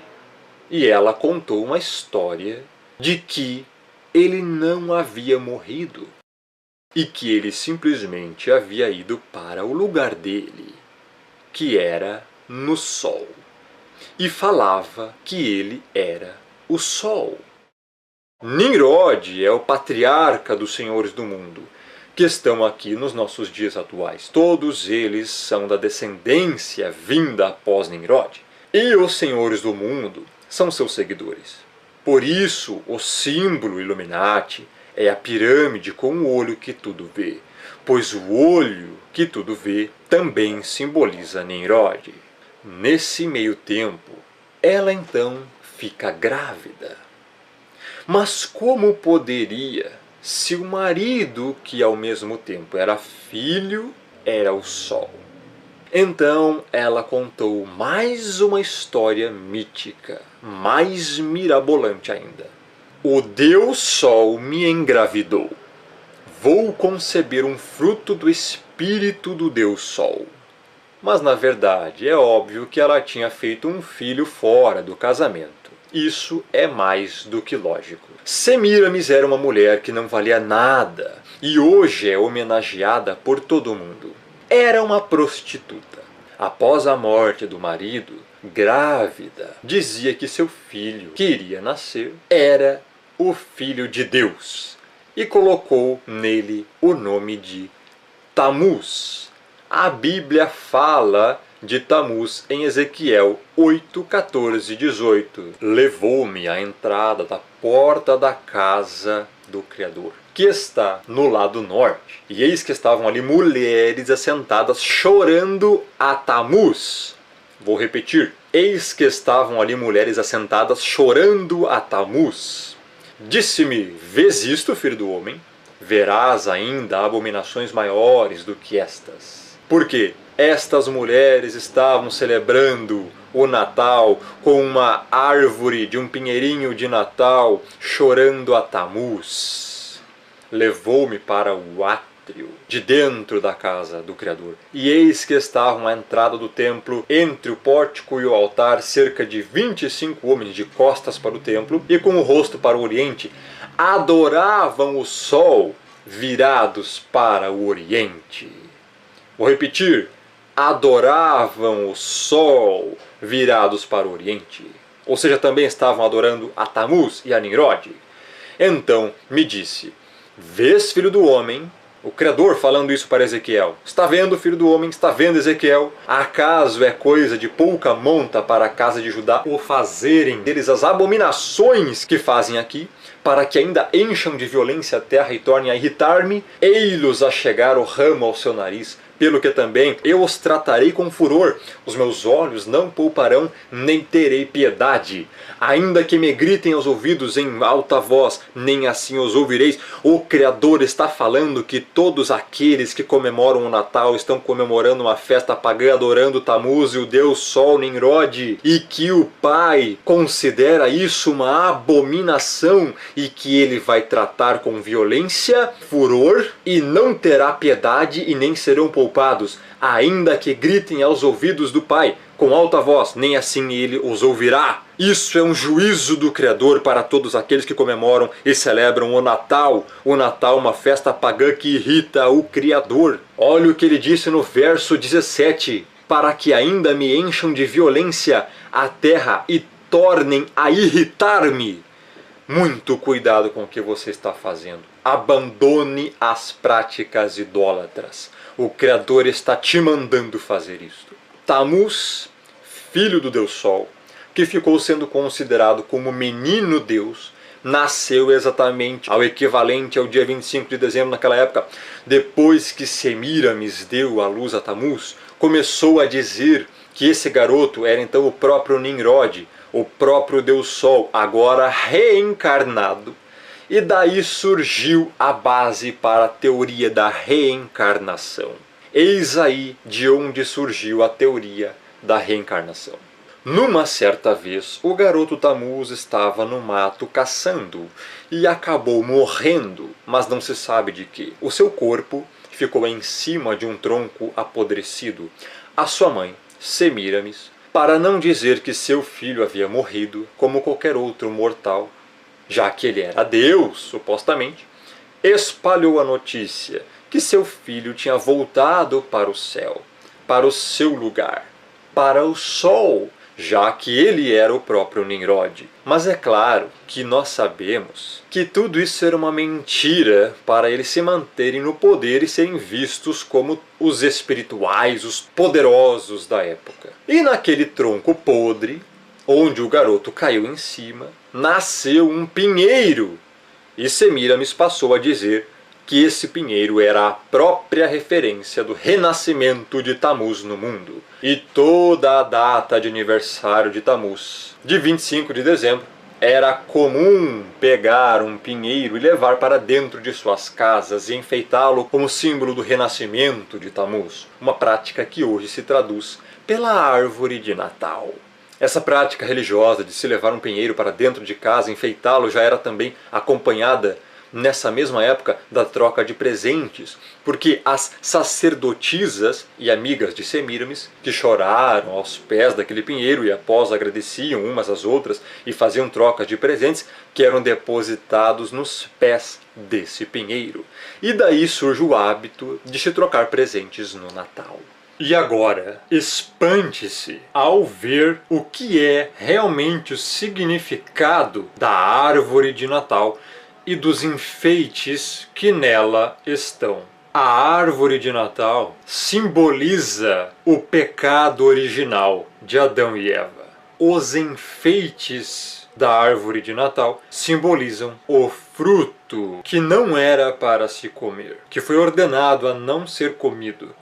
E ela contou uma história de que ele não havia morrido e que ele simplesmente havia ido para o lugar dele, que era no sol, e falava que ele era o sol. Nimrod é o patriarca dos senhores do mundo, que estão aqui nos nossos dias atuais. Todos eles são da descendência vinda após Nimrod. E os senhores do mundo são seus seguidores. Por isso, o símbolo Illuminati é a pirâmide com o olho que tudo vê, pois o olho que tudo vê também simboliza Nimrod. Nesse meio tempo, ela então fica grávida. Mas como poderia, se o marido, que ao mesmo tempo era filho, era o sol? Então ela contou mais uma história mítica, mais mirabolante ainda. O Deus Sol me engravidou. Vou conceber um fruto do espírito do Deus Sol. Mas na verdade é óbvio que ela tinha feito um filho fora do casamento. Isso é mais do que lógico. Semíramis era uma mulher que não valia nada e hoje é homenageada por todo mundo. Era uma prostituta. Após a morte do marido, grávida, dizia que seu filho, que iria nascer, era o Filho de Deus e colocou nele o nome de Tamuz. A Bíblia fala de Tamuz em Ezequiel 8, 14 e 18. Levou-me à entrada da porta da casa do Criador, que está no lado norte. E eis que estavam ali mulheres assentadas chorando a Tamuz. Vou repetir. Eis que estavam ali mulheres assentadas chorando a Tamuz. Disse-me: vês isto, filho do homem? Verás ainda abominações maiores do que estas. Por quê? Estas mulheres estavam celebrando o Natal com uma árvore de um pinheirinho de Natal, chorando a Tamuz. Levou-me para o átrio de dentro da casa do Criador. E eis que estavam à entrada do templo, entre o pórtico e o altar, cerca de 25 homens de costas para o templo e com o rosto para o oriente. Adoravam o sol, virados para o oriente. Vou repetir. Adoravam o sol, virados para o oriente. Ou seja, também estavam adorando a Tamuz e a Nimrod. Então me disse: vês, filho do homem? O Criador falando isso para Ezequiel. Está vendo, filho do homem? Está vendo, Ezequiel? Acaso é coisa de pouca monta para a casa de Judá o fazerem deles as abominações que fazem aqui, para que ainda encham de violência a terra e tornem a irritar-me? Ei-los a chegar o ramo ao seu nariz, pelo que também eu os tratarei com furor. Os meus olhos não pouparão, nem terei piedade. Ainda que me gritem aos ouvidos em alta voz, nem assim os ouvireis. O Criador está falando que todos aqueles que comemoram o Natal estão comemorando uma festa pagã, adorando Tamuz e o Deus Sol Nimrod, e que o Pai considera isso uma abominação e que ele vai tratar com violência, furor, e não terá piedade e nem serão poupados, ainda que gritem aos ouvidos do Pai com alta voz, nem assim ele os ouvirá. Isso é um juízo do Criador para todos aqueles que comemoram e celebram o Natal. O Natal, uma festa pagã que irrita o Criador. Olha o que ele disse no verso 17. Para que ainda me encham de violência a terra e tornem a irritar-me. muito cuidado com o que você está fazendo. Abandone as práticas idólatras. O Criador está te mandando fazer isto. Tammuz, filho do Deus Sol, que ficou sendo considerado como menino Deus, nasceu exatamente ao equivalente ao dia 25 de dezembro naquela época. Depois que Semíramis deu à luz a Tammuz, começou a dizer que esse garoto era então o próprio Nimrod, o próprio Deus Sol, agora reencarnado. E daí surgiu a base para a teoria da reencarnação. Eis aí de onde surgiu a teoria da reencarnação. Numa certa vez, o garoto Tammuz estava no mato caçando e acabou morrendo, mas não se sabe de quê. O seu corpo ficou em cima de um tronco apodrecido. A sua mãe, Semíramis, para não dizer que seu filho havia morrido como qualquer outro mortal, já que ele era Deus, supostamente, espalhou a notícia que seu filho tinha voltado para o céu, para o seu lugar, para o sol, já que ele era o próprio Nimrod. Mas é claro que nós sabemos que tudo isso era uma mentira para eles se manterem no poder e serem vistos como os espirituais, os poderosos da época. E naquele tronco podre, onde o garoto caiu em cima, nasceu um pinheiro. E Semíramis passou a dizer que esse pinheiro era a própria referência do renascimento de Tammuz no mundo. E toda a data de aniversário de Tammuz, de 25 de dezembro, era comum pegar um pinheiro e levar para dentro de suas casas e enfeitá-lo como símbolo do renascimento de Tammuz, uma prática que hoje se traduz pela árvore de Natal. Essa prática religiosa de se levar um pinheiro para dentro de casa e enfeitá-lo já era também acompanhada nessa mesma época da troca de presentes, porque as sacerdotisas e amigas de Semíramis, que choraram aos pés daquele pinheiro e após agradeciam umas às outras e faziam trocas de presentes que eram depositados nos pés desse pinheiro. E daí surge o hábito de se trocar presentes no Natal. E agora, espante-se ao ver o que é realmente o significado da árvore de Natal e dos enfeites que nela estão. A árvore de Natal simboliza o pecado original de Adão e Eva. Os enfeites da árvore de Natal simbolizam o fruto que não era para se comer, que foi ordenado a não ser comido.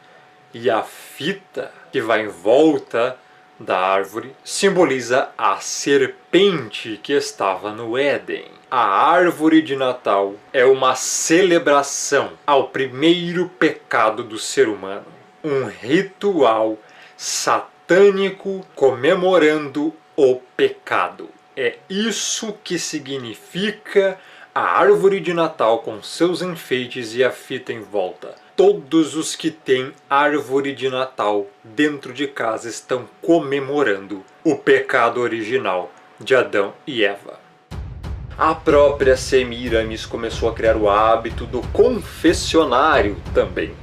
E a fita que vai em volta da árvore simboliza a serpente que estava no Éden. A árvore de Natal é uma celebração ao primeiro pecado do ser humano. Um ritual satânico comemorando o pecado. É isso que significa a árvore de Natal com seus enfeites e a fita em volta. Todos os que têm árvore de Natal dentro de casa estão comemorando o pecado original de Adão e Eva. A própria Semíramis começou a criar o hábito do confessionário também.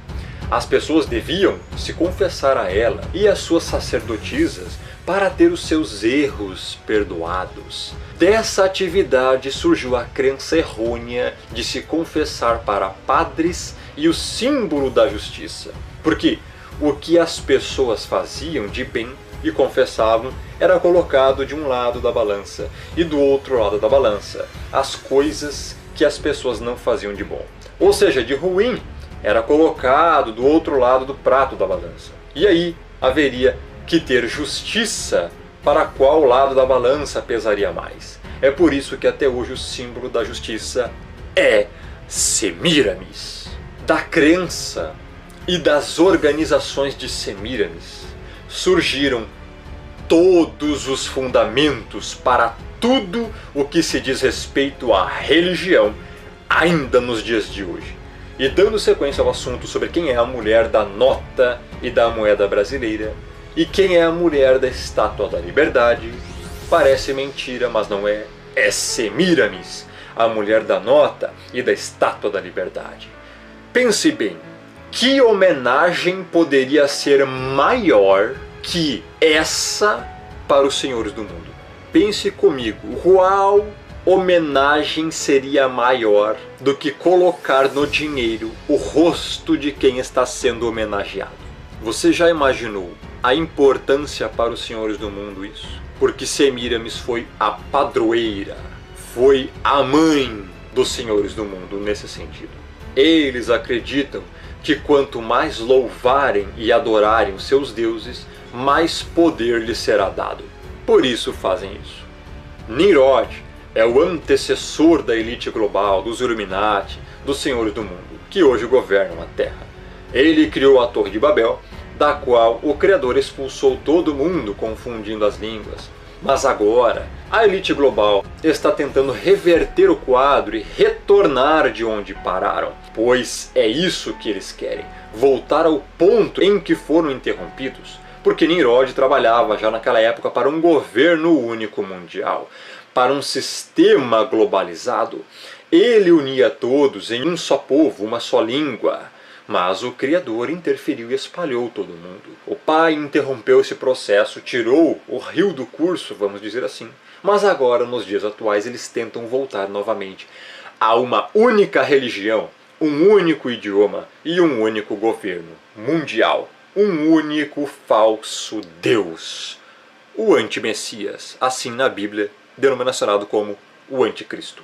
As pessoas deviam se confessar a ela e às suas sacerdotisas para ter os seus erros perdoados. Dessa atividade surgiu a crença errônea de se confessar para padres e o símbolo da justiça. Porque o que as pessoas faziam de bem e confessavam era colocado de um lado da balança e do outro lado da balança as coisas que as pessoas não faziam de bom. Ou seja, de ruim era colocado do outro lado do prato da balança. E aí haveria que ter justiça para qual lado da balança pesaria mais. É por isso que até hoje o símbolo da justiça é Semíramis. Da crença e das organizações de Semíramis surgiram todos os fundamentos para tudo o que se diz respeito à religião ainda nos dias de hoje. E dando sequência ao assunto sobre quem é a mulher da nota e da moeda brasileira e quem é a mulher da Estátua da Liberdade, parece mentira, mas não é. É Semíramis, a mulher da nota e da Estátua da Liberdade. Pense bem, que homenagem poderia ser maior que essa para os senhores do mundo? Pense comigo, qual homenagem seria maior do que colocar no dinheiro o rosto de quem está sendo homenageado? Você já imaginou a importância para os senhores do mundo isso? Porque Semíramis foi a padroeira, foi a mãe dos senhores do mundo nesse sentido. Eles acreditam que quanto mais louvarem e adorarem os seus deuses, mais poder lhes será dado. Por isso fazem isso. Nimrod é o antecessor da elite global, dos Illuminati, dos senhores do mundo, que hoje governam a Terra. Ele criou a Torre de Babel, da qual o Criador expulsou todo mundo, confundindo as línguas. Mas agora, a elite global está tentando reverter o quadro e retornar de onde pararam, pois é isso que eles querem, voltar ao ponto em que foram interrompidos, porque Nimrod trabalhava já naquela época para um governo único mundial, para um sistema globalizado. Ele unia todos em um só povo, uma só língua. Mas o Criador interferiu e espalhou todo mundo. O Pai interrompeu esse processo, tirou o rio do curso, vamos dizer assim. Mas agora, nos dias atuais, eles tentam voltar novamente a uma única religião, um único idioma e um único governo mundial. Um único falso Deus. O anti-Messias, assim na Bíblia, denominacionado como o Anticristo.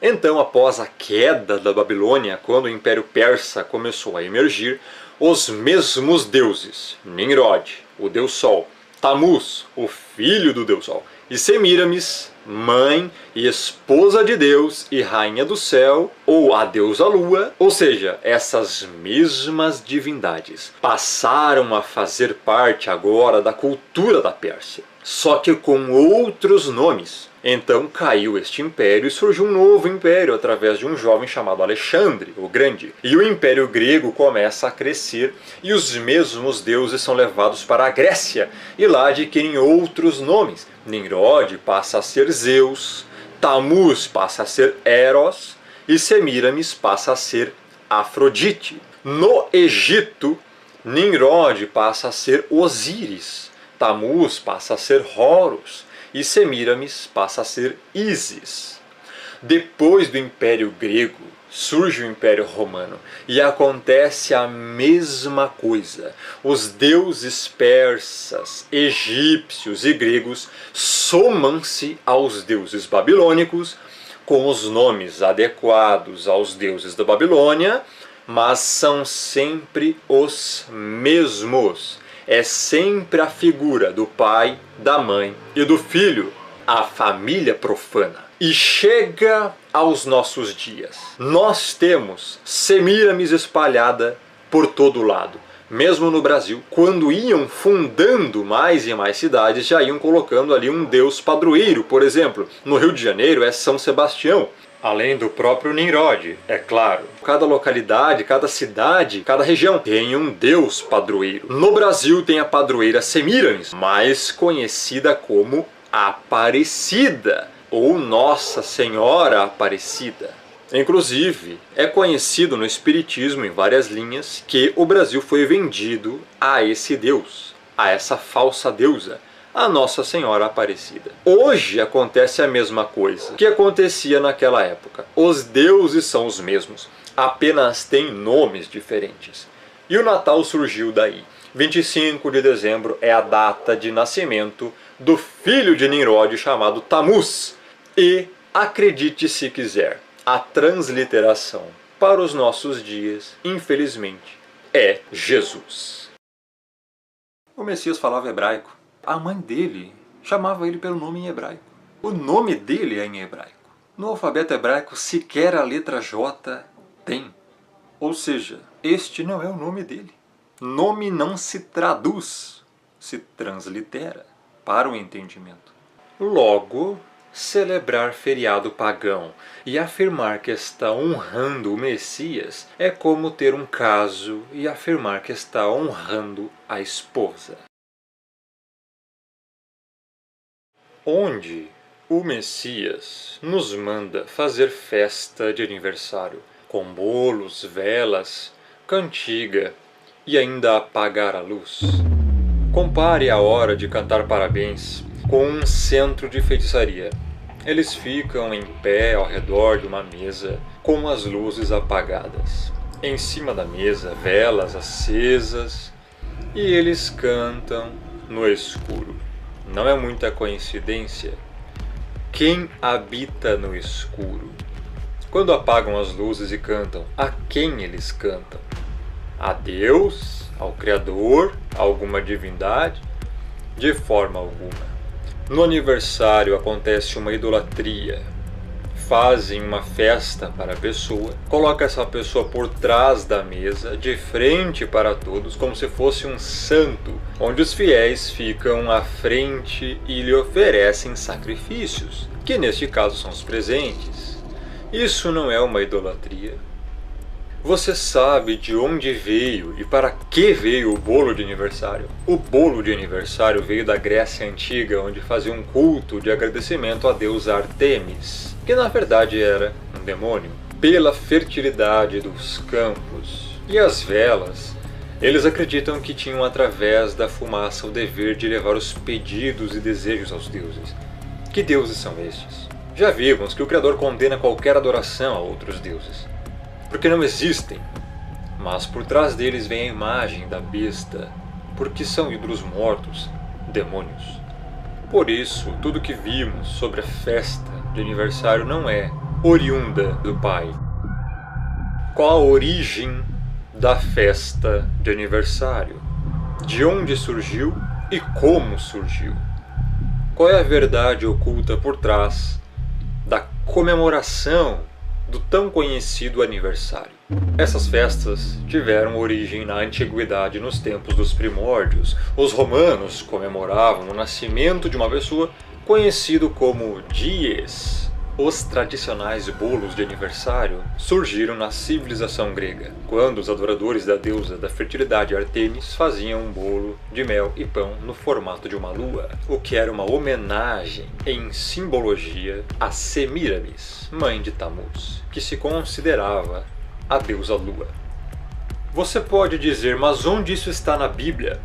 Então, após a queda da Babilônia, quando o Império Persa começou a emergir, os mesmos deuses, Nimrod, o Deus Sol, Tammuz, o filho do Deus Sol, e Semíramis, mãe e esposa de Deus e rainha do céu, ou a deusa Lua, ou seja, essas mesmas divindades, passaram a fazer parte agora da cultura da Pérsia, só que com outros nomes. Então caiu este império e surgiu um novo império através de um jovem chamado Alexandre, o Grande. E o Império Grego começa a crescer e os mesmos deuses são levados para a Grécia e lá adquirem outros nomes. Nimrod passa a ser Zeus, Tammuz passa a ser Eros e Semíramis passa a ser Afrodite. No Egito, Nimrod passa a ser Osíris, Tammuz passa a ser Horus e Semíramis passa a ser Ísis. Depois do Império Grego, surge o Império Romano e acontece a mesma coisa. Os deuses persas, egípcios e gregos somam-se aos deuses babilônicos com os nomes adequados aos deuses da Babilônia, mas são sempre os mesmos. É sempre a figura do pai, da mãe e do filho, a família profana. E chega aos nossos dias. Nós temos Semíramis espalhada por todo lado. Mesmo no Brasil, quando iam fundando mais e mais cidades, já iam colocando ali um deus padroeiro. Por exemplo, no Rio de Janeiro é São Sebastião. Além do próprio Nimrod, é claro. Cada localidade, cada cidade, cada região tem um deus padroeiro. No Brasil tem a padroeira Semíramis, mais conhecida como Aparecida, ou Nossa Senhora Aparecida. Inclusive, é conhecido no espiritismo, em várias linhas, que o Brasil foi vendido a esse deus, a essa falsa deusa, a Nossa Senhora Aparecida. Hoje acontece a mesma coisa que acontecia naquela época. Os deuses são os mesmos, apenas têm nomes diferentes. E o Natal surgiu daí. 25 de dezembro é a data de nascimento do filho de Nimrod chamado Tammuz. E, acredite se quiser, a transliteração para os nossos dias, infelizmente, é Jesus. O Messias falava hebraico. A mãe dele chamava ele pelo nome em hebraico. O nome dele é em hebraico. No alfabeto hebraico, sequer a letra J tem. Ou seja, este não é o nome dele. Nome não se traduz, se translitera para o entendimento. Logo, celebrar feriado pagão e afirmar que está honrando o Messias é como ter um caso e afirmar que está honrando a esposa. Onde o Messias nos manda fazer festa de aniversário, com bolos, velas, cantiga e ainda apagar a luz. Compare a hora de cantar parabéns com um centro de feitiçaria, eles ficam em pé ao redor de uma mesa com as luzes apagadas. Em cima da mesa, velas acesas, e eles cantam no escuro. Não é muita coincidência. Quem habita no escuro? Quando apagam as luzes e cantam, a quem eles cantam? A Deus? Ao Criador? A alguma divindade? De forma alguma. No aniversário acontece uma idolatria. Fazem uma festa para a pessoa, coloca essa pessoa por trás da mesa, de frente para todos, como se fosse um santo, onde os fiéis ficam à frente e lhe oferecem sacrifícios, que neste caso são os presentes. Isso não é uma idolatria. Você sabe de onde veio e para que veio o bolo de aniversário? O bolo de aniversário veio da Grécia Antiga, onde fazia um culto de agradecimento à deusa Artemis, que na verdade era um demônio, pela fertilidade dos campos. E as velas, eles acreditam que tinham através da fumaça o dever de levar os pedidos e desejos aos deuses. Que deuses são estes? Já vimos que o Criador condena qualquer adoração a outros deuses, porque não existem, mas por trás deles vem a imagem da besta, porque são ídolos mortos, demônios. Por isso, tudo que vimos sobre a festa de aniversário não é oriunda do Pai. Qual a origem da festa de aniversário? De onde surgiu e como surgiu? Qual é a verdade oculta por trás da comemoração do tão conhecido aniversário? Essas festas tiveram origem na antiguidade, nos tempos dos primórdios. Os romanos comemoravam o nascimento de uma pessoa conhecido como dies. Os tradicionais bolos de aniversário surgiram na civilização grega, quando os adoradores da deusa da fertilidade Artemis faziam um bolo de mel e pão no formato de uma lua, o que era uma homenagem em simbologia a Semíramis, mãe de Tammuz, que se considerava a deusa lua. Você pode dizer, mas onde isso está na Bíblia?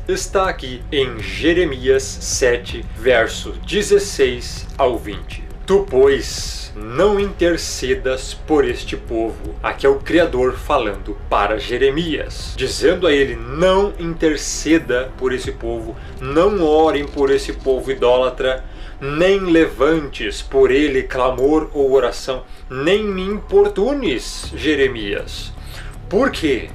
Está aqui em Jeremias 7, verso 16 ao 20. Tu, pois, não intercedas por este povo. Aqui é o Criador falando para Jeremias, dizendo a ele, não interceda por esse povo, não orem por esse povo idólatra, nem levantes por ele clamor ou oração, nem me importunes, Jeremias. Por quê?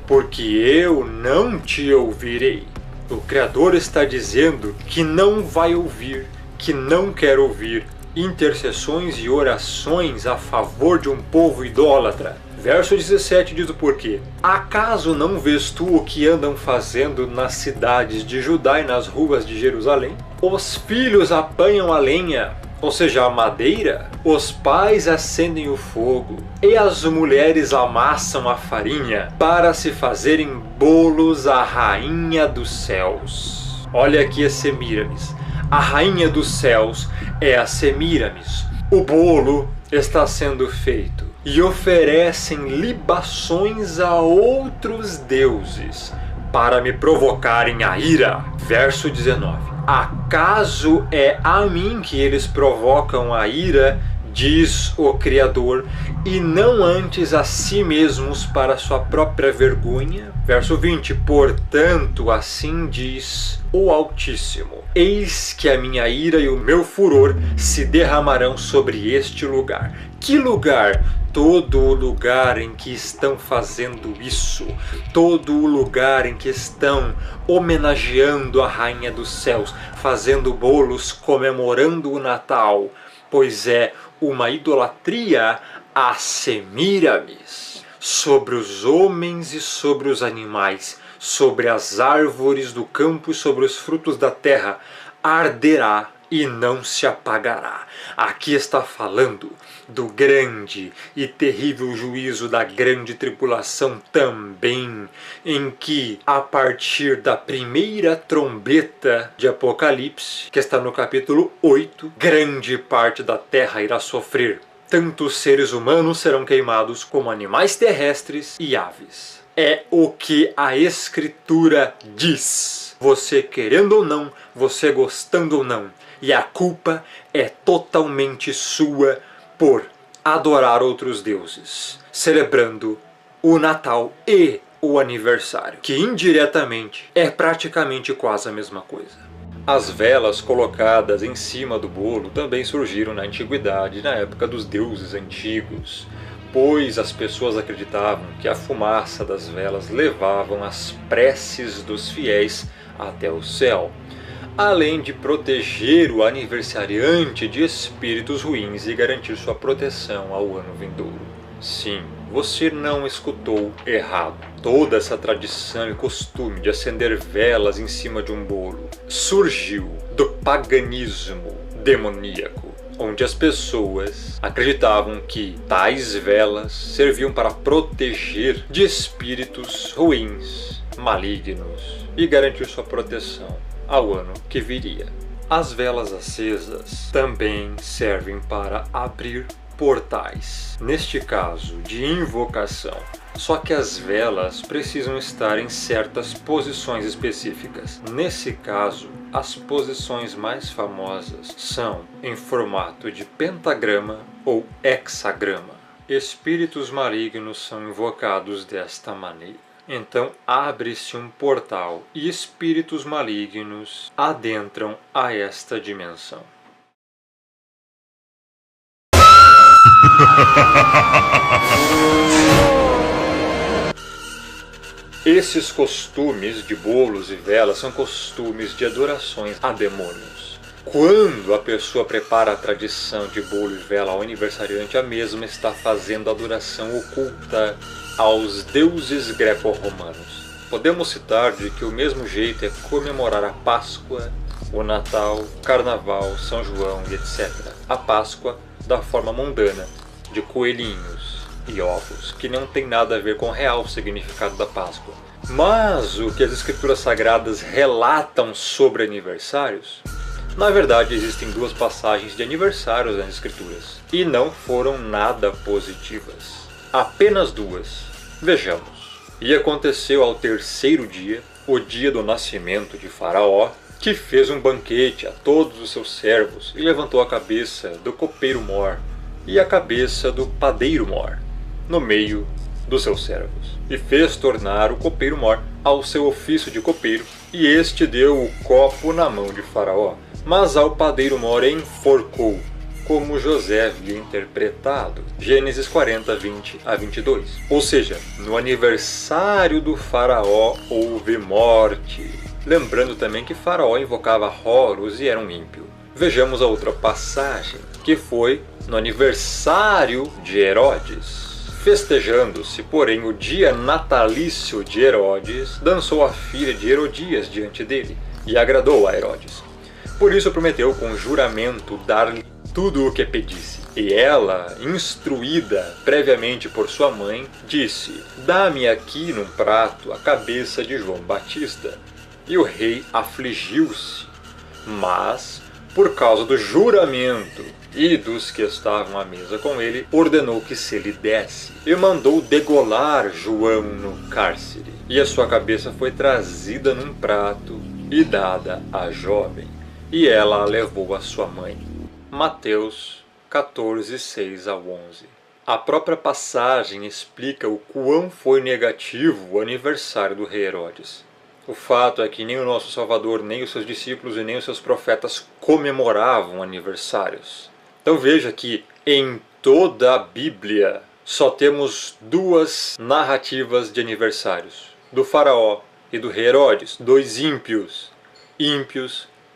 Porque eu não te ouvirei. O Criador está dizendo que não vai ouvir, que não quer ouvir intercessões e orações a favor de um povo idólatra. Verso 17 diz o porquê. Acaso não vês tu o que andam fazendo nas cidades de Judá e nas ruas de Jerusalém? Os filhos apanham a lenha, ou seja, a madeira, os pais acendem o fogo, e as mulheres amassam a farinha para se fazerem bolos à rainha dos céus. Olha aqui a Semíramis. A rainha dos céus é a Semíramis. O bolo está sendo feito e oferecem libações a outros deuses para me provocarem a ira. Verso 19. Acaso é a mim que eles provocam a ira, diz o Criador, e não antes a si mesmos para sua própria vergonha? Verso 20. Portanto, assim diz o Altíssimo, eis que a minha ira e o meu furor se derramarão sobre este lugar. Que lugar? Todo o lugar em que estão fazendo isso, todo o lugar em que estão homenageando a Rainha dos Céus, fazendo bolos comemorando o Natal, pois é uma idolatria a Semíramis, sobre os homens e sobre os animais, sobre as árvores do campo e sobre os frutos da terra, arderá e não se apagará. Aqui está falando do grande e terrível juízo da grande tribulação também, em que, a partir da primeira trombeta de Apocalipse, que está no capítulo 8, grande parte da terra irá sofrer. Tanto os seres humanos serão queimados, como animais terrestres e aves. É o que a Escritura diz. Você querendo ou não, você gostando ou não, e a culpa é totalmente sua por adorar outros deuses, celebrando o Natal e o aniversário, que indiretamente é praticamente quase a mesma coisa. As velas colocadas em cima do bolo também surgiram na antiguidade, na época dos deuses antigos, pois as pessoas acreditavam que a fumaça das velas levavam as preces dos fiéis até o céu, além de proteger o aniversariante de espíritos ruins e garantir sua proteção ao ano vindouro. Sim, você não escutou errado. Toda essa tradição e costume de acender velas em cima de um bolo surgiu do paganismo demoníaco, onde as pessoas acreditavam que tais velas serviam para proteger de espíritos ruins, malignos e garantir sua proteção ao ano que viria. As velas acesas também servem para abrir portais, neste caso de invocação. Só que as velas precisam estar em certas posições específicas. Nesse caso, as posições mais famosas são em formato de pentagrama ou hexagrama. Espíritos malignos são invocados desta maneira. Então abre-se um portal e espíritos malignos adentram a esta dimensão. Esses costumes de bolos e velas são costumes de adorações a demônios. Quando a pessoa prepara a tradição de bolo e vela ao aniversariante, a mesma está fazendo adoração oculta aos deuses greco-romanos. Podemos citar de que o mesmo jeito é comemorar a Páscoa, o Natal, Carnaval, São João e etc. A Páscoa da forma mundana, de coelhinhos e ovos, que não tem nada a ver com o real significado da Páscoa. Mas o que as escrituras sagradas relatam sobre aniversários, na verdade existem duas passagens de aniversários nas escrituras, e não foram nada positivas. Apenas duas. Vejamos. E aconteceu ao terceiro dia, o dia do nascimento de Faraó, que fez um banquete a todos os seus servos e levantou a cabeça do copeiro-mor e a cabeça do padeiro-mor no meio dos seus servos, e fez tornar o copeiro-mor ao seu ofício de copeiro, e este deu o copo na mão de Faraó, mas ao padeiro-mor enforcou, como José havia interpretado. Gênesis 40, 20 a 22. Ou seja, no aniversário do Faraó houve morte. Lembrando também que Faraó invocava Horus e era um ímpio. Vejamos a outra passagem, que foi no aniversário de Herodes. Festejando-se, porém, o dia natalício de Herodes, dançou a filha de Herodias diante dele, e agradou a Herodes. Por isso prometeu com juramento dar-lhe tudo o que pedisse. E ela, instruída previamente por sua mãe, disse: dá-me aqui num prato a cabeça de João Batista. E o rei afligiu-se, mas, por causa do juramento e dos que estavam à mesa com ele, ordenou que se lhe desse, e mandou degolar João no cárcere. E a sua cabeça foi trazida num prato e dada à jovem, e ela a levou à sua mãe. Mateus 14, 6 a 11. A própria passagem explica o quão foi negativo o aniversário do rei Herodes. O fato é que nem o nosso Salvador, nem os seus discípulos e nem os seus profetas comemoravam aniversários. Então veja que em toda a Bíblia só temos duas narrativas de aniversários, do Faraó e do rei Herodes, dois ímpios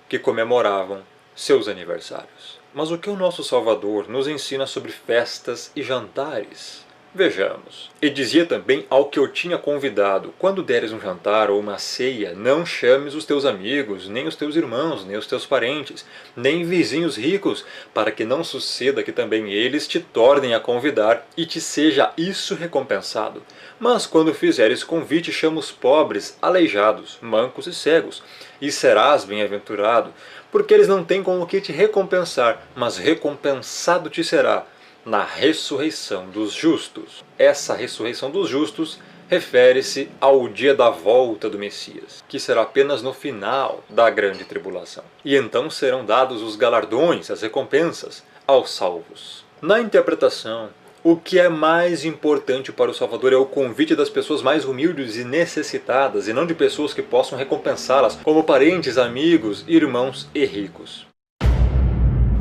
que comemoravam seus aniversários. Mas o que o nosso Salvador nos ensina sobre festas e jantares? Vejamos. E dizia também ao que eu tinha convidado: quando deres um jantar ou uma ceia, não chames os teus amigos, nem os teus irmãos, nem os teus parentes, nem vizinhos ricos, para que não suceda que também eles te tornem a convidar e te seja isso recompensado. Mas quando fizeres convite, chama os pobres, aleijados, mancos e cegos, e serás bem-aventurado, porque eles não têm com o que te recompensar, mas recompensado te será na ressurreição dos justos. Essa ressurreição dos justos refere-se ao dia da volta do Messias, que será apenas no final da grande tribulação. E então serão dados os galardões, as recompensas, aos salvos. Na interpretação, o que é mais importante para o Salvador é o convite das pessoas mais humildes e necessitadas, e não de pessoas que possam recompensá-las, como parentes, amigos, irmãos e ricos.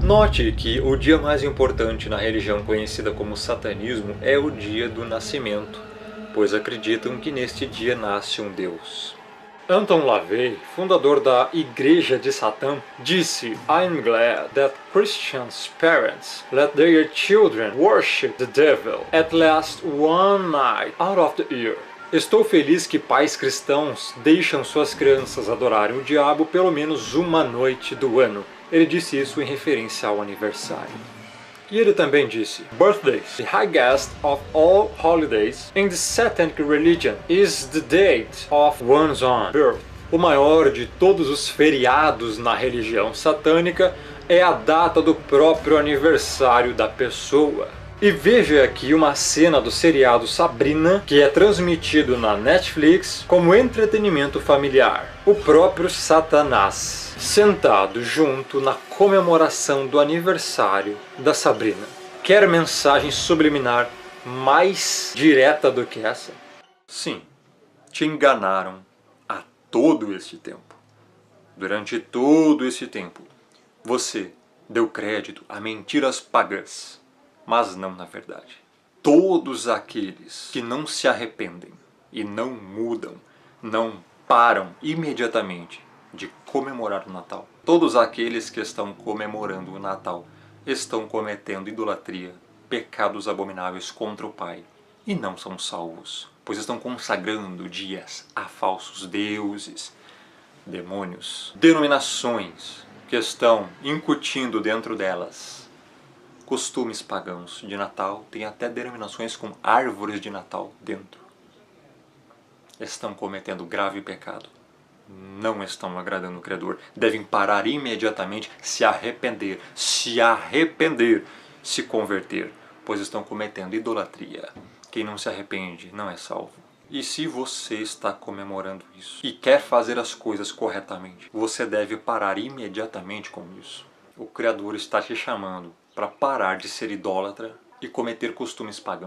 Note que o dia mais importante na religião conhecida como satanismo é o dia do nascimento, pois acreditam que neste dia nasce um Deus. Anton LaVey, fundador da Igreja de Satã, disse: I'm glad that Christians' parents let their children worship the devil at least one night out of the year. Estou feliz que pais cristãos deixam suas crianças adorarem o diabo pelo menos uma noite do ano. Ele disse isso em referência ao aniversário. E ele também disse: Birthdays, the highest of all holidays in the Satanic religion, is the date of one's own birth. O maior de todos os feriados na religião satânica é a data do próprio aniversário da pessoa. E veja aqui uma cena do seriado Sabrina, que é transmitido na Netflix como entretenimento familiar. O próprio Satanás, sentado junto na comemoração do aniversário da Sabrina. Quer mensagem subliminar mais direta do que essa? Sim, te enganaram há todo este tempo. Durante todo esse tempo, você deu crédito a mentiras pagãs. Mas não na verdade. Todos aqueles que não se arrependem e não mudam, não param imediatamente de comemorar o Natal. Todos aqueles que estão comemorando o Natal estão cometendo idolatria, pecados abomináveis contra o Pai e não são salvos, pois estão consagrando dias a falsos deuses, demônios, denominações que estão incutindo dentro delas costumes pagãos de Natal, tem até denominações com árvores de Natal dentro. Estão cometendo grave pecado. Não estão agradando o Criador. Devem parar imediatamente, se arrepender, se converter, pois estão cometendo idolatria. Quem não se arrepende não é salvo. E se você está comemorando isso e quer fazer as coisas corretamente, você deve parar imediatamente com isso. O Criador está te chamando para parar de ser idólatra e cometer costumes pagãos.